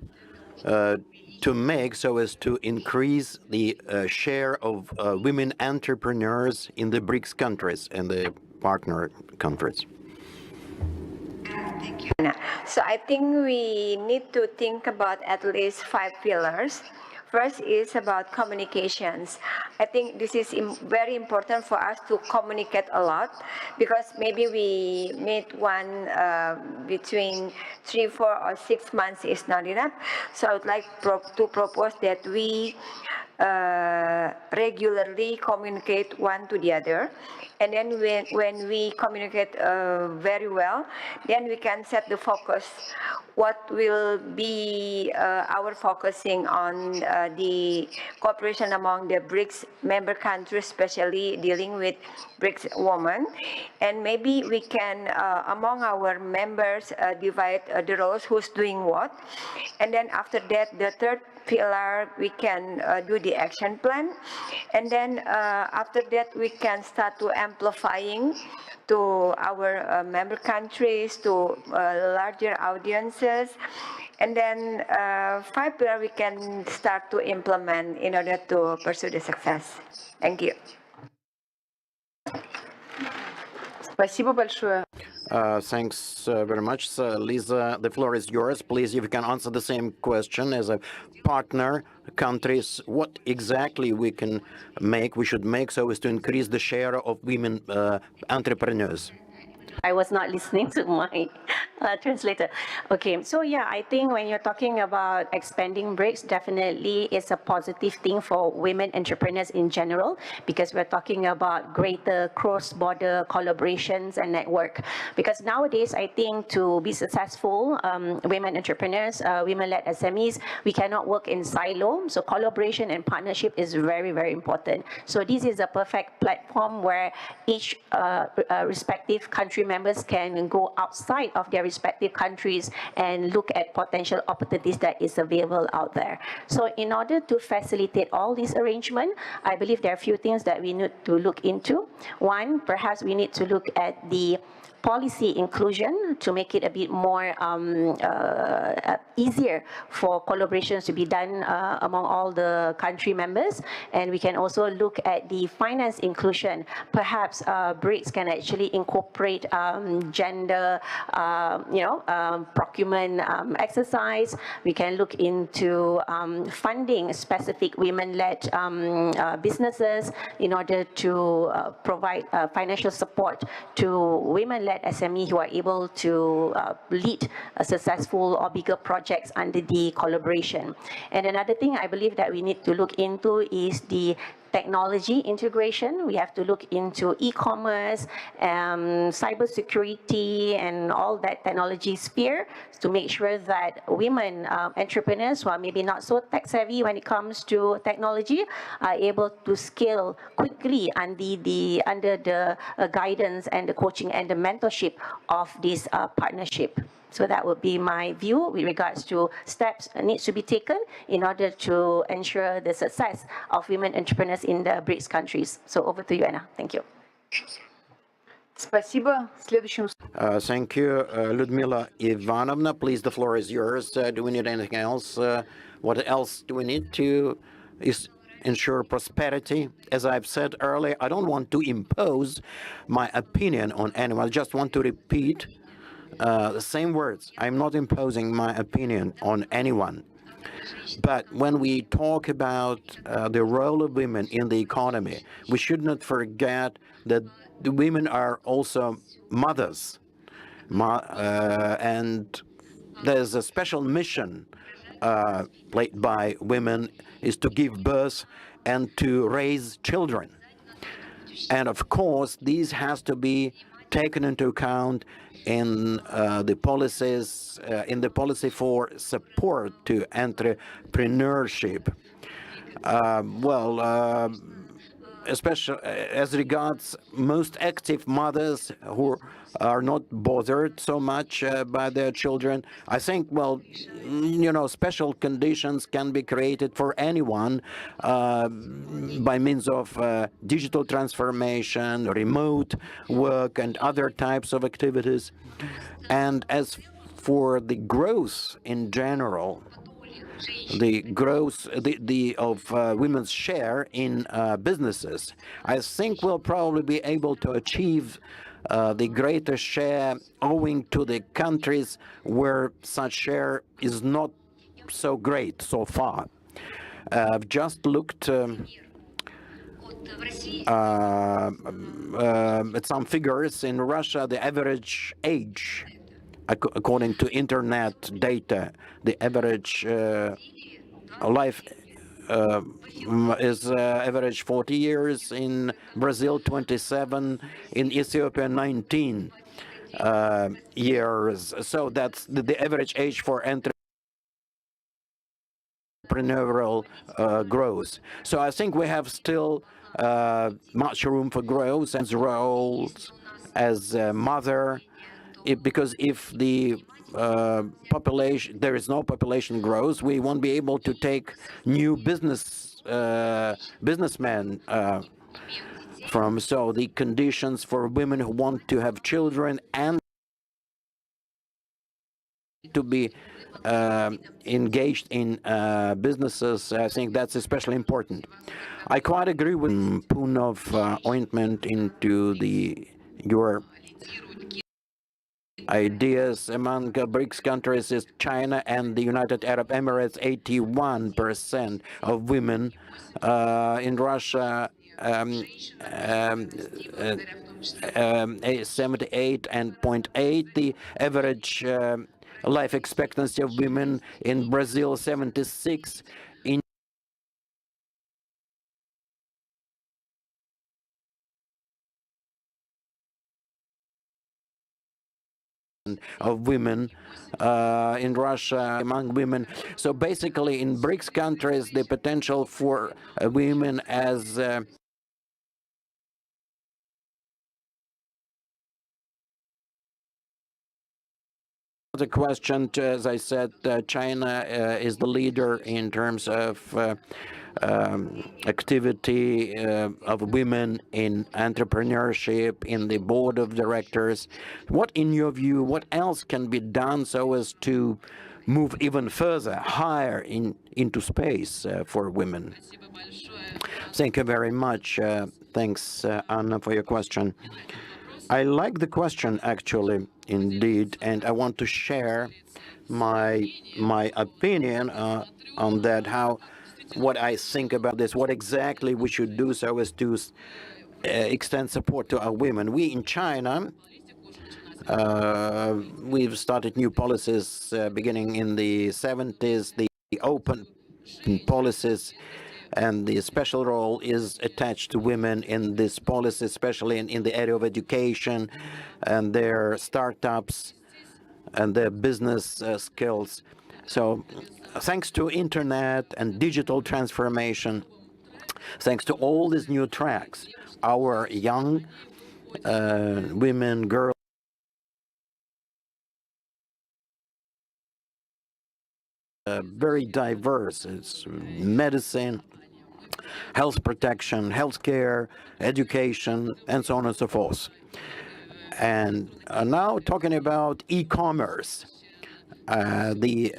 to make so as to increase the share of women entrepreneurs in the BRICS countries and the partner countries? So I think we need to think about at least 5 pillars. First is about communications. I think this is very important for us to communicate a lot, because maybe we meet one between 3, 4, or 6 months is not enough. So I would like to propose that we regularly communicate one to the other, and then when we communicate very well, then we can set the focus. What will be our focusing on the cooperation among the BRICS member countries, especially dealing with BRICS women, and maybe we can among our members divide the roles, who's doing what, and then after that the third pillar we can do the action plan, and then after that we can start to amplifying to our member countries, to larger audiences, and then 5 pillar we can start to implement in order to pursue the success. Thank you. Спасибо большое. Thanks very much. Lisa, the floor is yours. Please, if you can answer the same question as a partner countries, what exactly we should make so as to increase the share of women entrepreneurs? I was not listening to my translator. Okay, so yeah, I think when you're talking about expanding BRICS, definitely it's a positive thing for women entrepreneurs in general, because we're talking about greater cross-border collaborations and network. Because nowadays, I think to be successful, women entrepreneurs, women-led SMEs, we cannot work in silo. So collaboration and partnership is very, very important. So this is a perfect platform where each respective country members can go outside of their respective countries and look at potential opportunities that is available out there. So in order to facilitate all this arrangement, I believe there are a few things that we need to look into. One, perhaps we need to look at the policy inclusion to make it a bit more easier for collaborations to be done among all the country members. And we can also look at the finance inclusion. Perhaps BRICS can actually incorporate gender, procurement exercise. We can look into funding specific women-led businesses in order to provide financial support to women-led women-led SME who are able to lead successful or bigger projects under the collaboration. And another thing I believe that we need to look into is the technology integration. We have to look into e-commerce, cybersecurity, and all that technology sphere to make sure that women entrepreneurs who are maybe not so tech savvy when it comes to technology are able to scale quickly under the guidance and the coaching and the mentorship of this partnership. So that would be my view with regards to steps that needs to be taken in order to ensure the success of women entrepreneurs in the BRICS countries. So over to you, Anna. Thank you. Спасибо. Следующим... Thank you, Ludmila Ivanovna. Please, the floor is yours. Do we need anything else? What else do we need to ensure prosperity? As I've said earlier, I don't want to impose my opinion on anyone. I just want to repeat the same words. I'm not imposing my opinion on anyone. But when we talk about the role of women in the economy, we should not forget that the women are also mothers. And there's a special mission played by women is to give birth and to raise children. And of course, these has to be taken into account in the policies, in the policy for support to entrepreneurship. Especially as regards most active mothers who are not bothered so much by their children, I think, well, you know, special conditions can be created for anyone by means of digital transformation, remote work, and other types of activities. And as for the growth in general, the growth of women's share in businesses, I think we'll probably be able to achieve the greater share owing to the countries where such share is not so great so far. I've just looked at some figures. In Russia, the average age, according to internet data, the average life is average 40 years, in Brazil 27, in Ethiopia 19 years. So that's the average age for entrepreneurial growth. So I think we have still much room for growth and roles as a mother, because if the population, there is no population growth, we won't be able to take new businessmen from. So the conditions for women who want to have children and to be engaged in businesses, I think that's especially important. I quite agree with spoon of ointment into your ideas. Among BRICS countries is China and the United Arab Emirates. 81% of women. In Russia, 78.8. The average life expectancy of women in Brazil, 76. In of women in Russia among women. So basically in BRICS countries, the potential for women as the question, as I said, China is the leader in terms of activity of women in entrepreneurship, in the board of directors. What, in your view, what else can be done so as to move even further, higher into space for women? Thank you very much. Thanks, Anna, for your question. I like the question, actually, indeed, and I want to share my opinion on that, what I think about this, what exactly we should do so as to extend support to our women. We in China We've started new policies beginning in the 70s, the open policies, and the special role is attached to women in this policy, especially in the area of education and their startups and their business skills. So thanks to internet and digital transformation, thanks to all these new tracks, our young women, girls, very diverse. It's medicine, health protection, healthcare, education, and so on and so forth. And now talking about e-commerce, the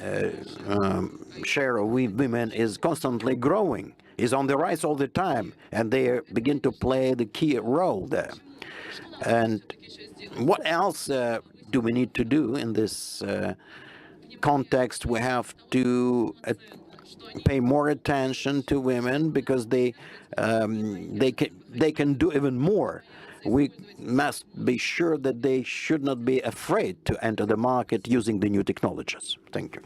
share of women is constantly growing, is on the rise all the time, and they begin to play the key role there. And what else do we need to do in this context? We have to pay more attention to women because they can do even more. We must be sure that they should not be afraid to enter the market using the new technologies. Thank you.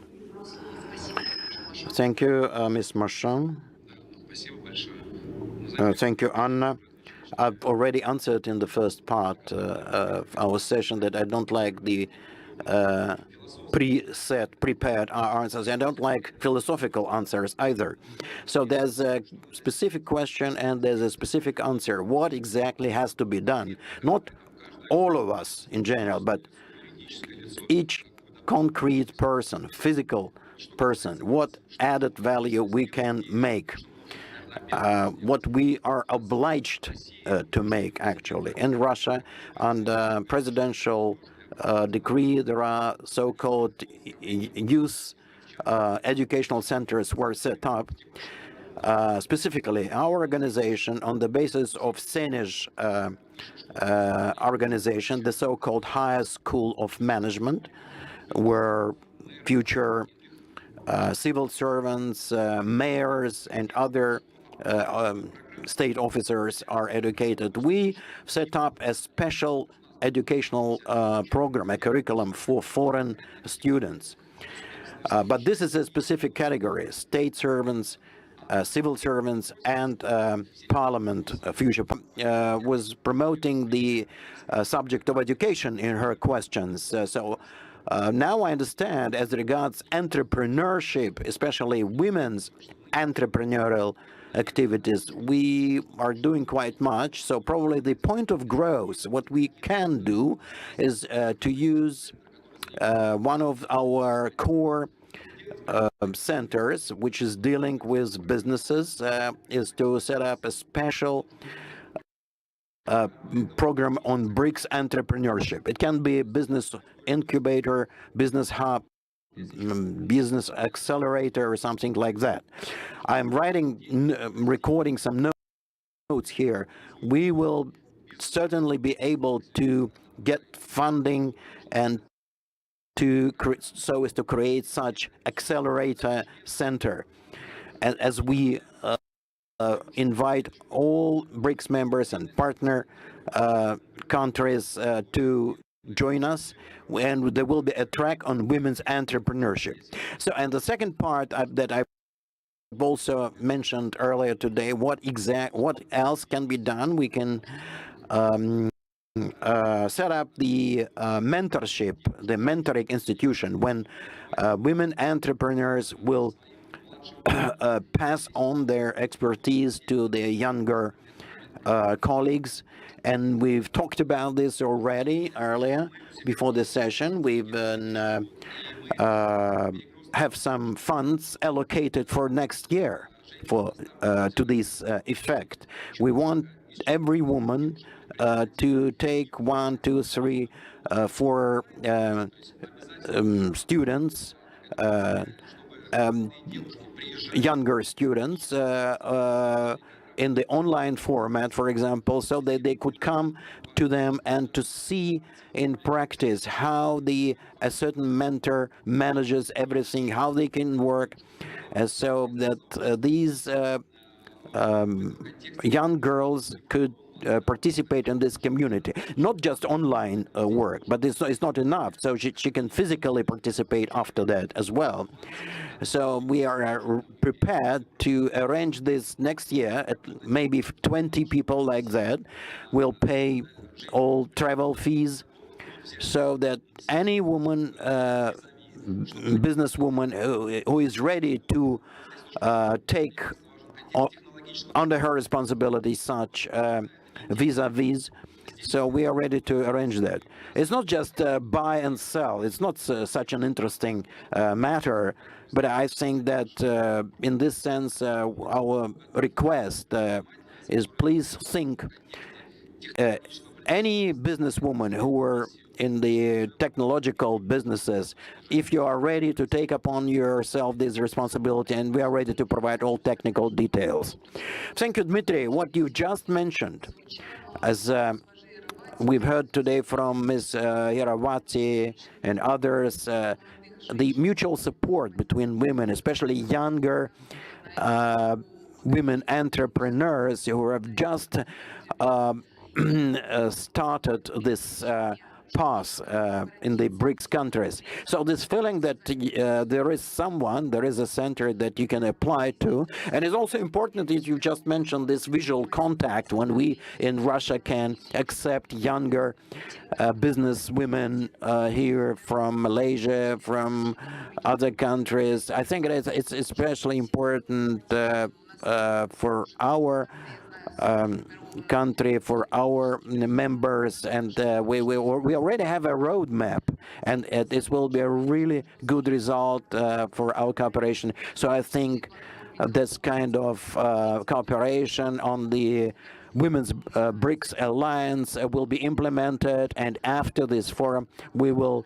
Thank you, Ms. Marchand. Thank you, Anna. I've already answered in the first part of our session that I don't like the prepared answers. I don't like philosophical answers either. So there's a specific question and there's a specific answer. What exactly has to be done? Not all of us in general, but each concrete person, physical person, what added value we can make, what we are obliged to make, actually. In Russia, under presidential decree, there are so-called youth educational centers were set up. Specifically, our organization, on the basis of Senezh organization, the so-called Higher School of Management, where future civil servants, mayors, and other state officers are educated. We set up a special educational program, a curriculum for foreign students. But this is a specific category: state servants, civil servants, and parliament future. Was promoting the subject of education in her questions. Now I understand, as regards entrepreneurship, especially women's entrepreneurial activities, we are doing quite much. So probably the point of growth, what we can do is to use one of our core centers, which is dealing with businesses, is to set up a special program on BRICS entrepreneurship. It can be a business incubator, business hub, business accelerator, or something like that. I'm recording some notes here. We will certainly be able to get funding and so as to create such accelerator center, as we invite all BRICS members and partner countries to join us, and there will be a track on women's entrepreneurship. So, and the second part that I've also mentioned earlier today, what else can be done? We can set up the mentorship, the mentoring institution, when women entrepreneurs will pass on their expertise to their younger colleagues. And we've talked about this already earlier before this session. We've have some funds allocated for next year for to this effect. We want every woman to take 1, 2, 3, 4 students, younger students, in the online format, for example, so that they could come to them and to see in practice how a certain mentor manages everything, how they can work, so that these young girls could participate in this community. Not just online work, but it's not enough. So she can physically participate after that as well. So we are prepared to arrange this next year. At maybe 20 people like that will pay all travel fees, so that any woman, businesswoman who is ready to take under her responsibility such vis-a-vis, so we are ready to arrange that. It's not just buy and sell. It's not such an interesting matter, but I think that in this sense, our request is please think any businesswoman who are in the technological businesses, if you are ready to take upon yourself this responsibility, and we are ready to provide all technical details. Thank you, Dmitry. What you just mentioned, as we've heard today from Ms. Yaravati and others, the mutual support between women, especially younger women entrepreneurs who have just started this path in the BRICS countries. So this feeling that there is a center that you can apply to, and it's also important that you just mentioned this visual contact when we in Russia can accept younger business women here from Malaysia, from other countries. I think it's especially important for our country, for our members, and we already have a roadmap, and this will be a really good result for our cooperation. So I think this kind of cooperation on the Women's BRICS Alliance will be implemented, and after this forum we will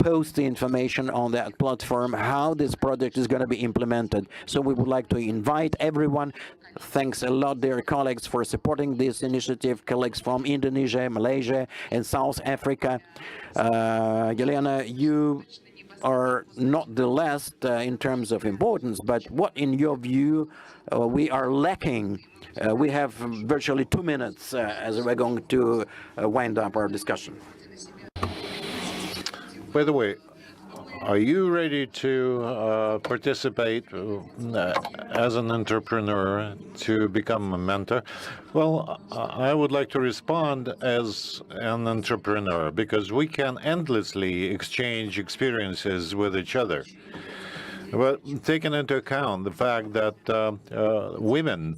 post the information on that platform how this project is going to be implemented. So we would like to invite everyone. Thanks a lot, dear colleagues, for supporting this initiative, colleagues from Indonesia, Malaysia, and South Africa. Yelena, you are not the last in terms of importance, but what, in your view, we are lacking? We have virtually 2 minutes as we're going to wind up our discussion. By the way, are you ready to participate as an entrepreneur to become a mentor? Well, I would like to respond as an entrepreneur, because we can endlessly exchange experiences with each other. But taking into account the fact that women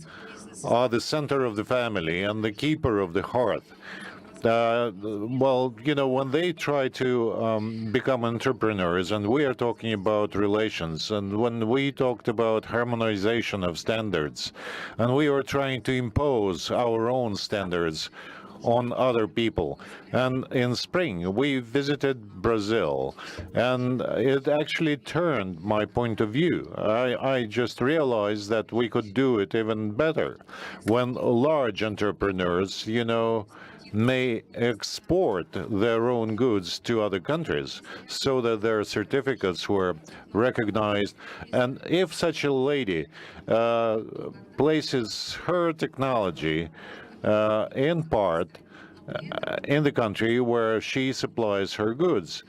are the center of the family and the keeper of the hearth, well, you know, when they try to become entrepreneurs, and we are talking about relations, and when we talked about harmonization of standards, and we are trying to impose our own standards on other people. And in spring, we visited Brazil, and it actually turned my point of view. I just realized that we could do it even better when large entrepreneurs, you know, may export their own goods to other countries so that their certificates were recognized. And if such a lady places her technology in part in the country where she supplies her goods,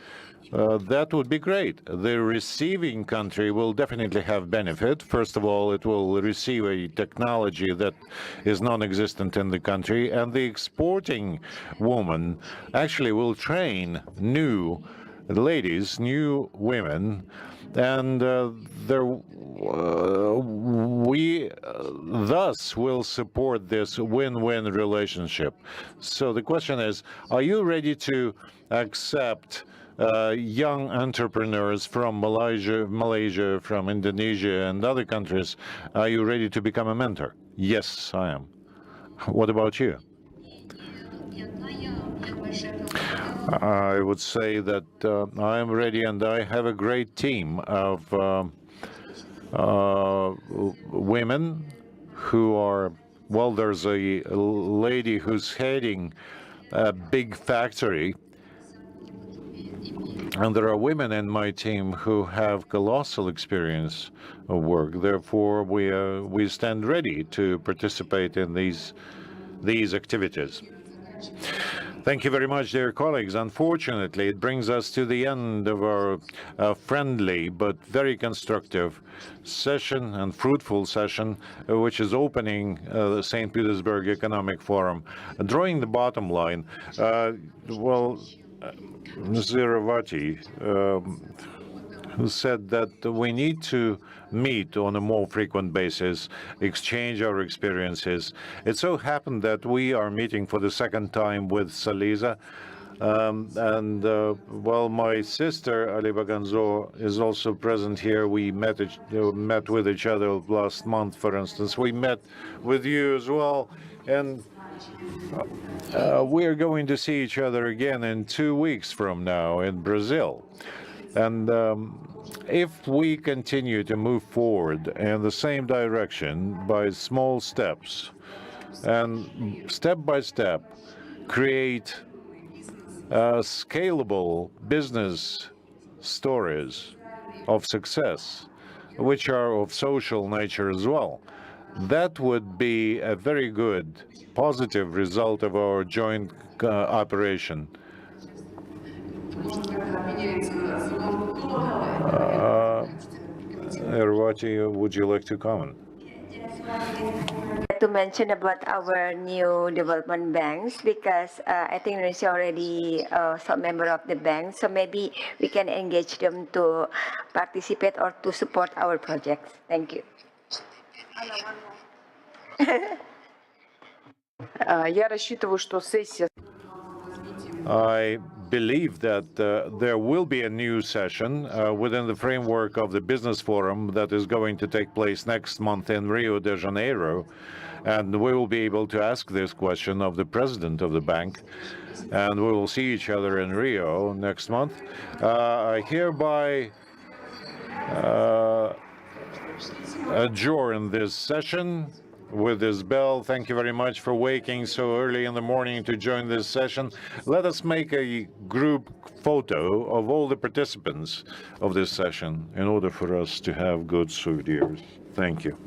that would be great. The receiving country will definitely have benefit. First of all, it will receive a technology that is non-existent in the country, and the exporting woman actually will train new ladies, new women, and we thus will support this win-win relationship. So the question is, are you ready to accept young entrepreneurs from Malaysia, from Indonesia, and other countries? Are you ready to become a mentor? Yes, I am. What about you? I would say that I am ready, and I have a great team of women who are, well, there's a lady who's heading a big factory, and there are women in my team who have colossal experience of work. Therefore, we stand ready to participate in these these activities. Thank you very much, dear colleagues. Unfortunately, it brings us to the end of our friendly but very constructive session and fruitful session, which is opening the St. Petersburg Economic Forum. Drawing the bottom line, Ms. Iravati who said that we need to meet on a more frequent basis, exchange our experiences. It so happened that we are meeting for the second time with Saliza. My sister, Aliba Ganzo, is also present here. We met with each other last month, for instance. We met with you as well. And we are going to see each other again in 2 weeks from now in Brazil. And if we continue to move forward in the same direction by small steps, and step by step create scalable business stories of success, which are of social nature as well, that would be a very good, positive result of our joint operation. Iravati, would you like to comment? To mention about our new development banks, because I think Indonesia already some member of the bank, so maybe we can engage them to participate or to support our projects. Thank you. Я рассчитываю, что сессия. I believe that there will be a new session within the framework of the business forum that is going to take place next month in Rio de Janeiro. And we will be able to ask this question of the president of the bank. And we will see each other in Rio next month. I hereby adjourn this session with this bell. Thank you very much for waking so early in the morning to join this session. Let us make a group photo of all the participants of this session in order for us to have good souvenirs. Thank you.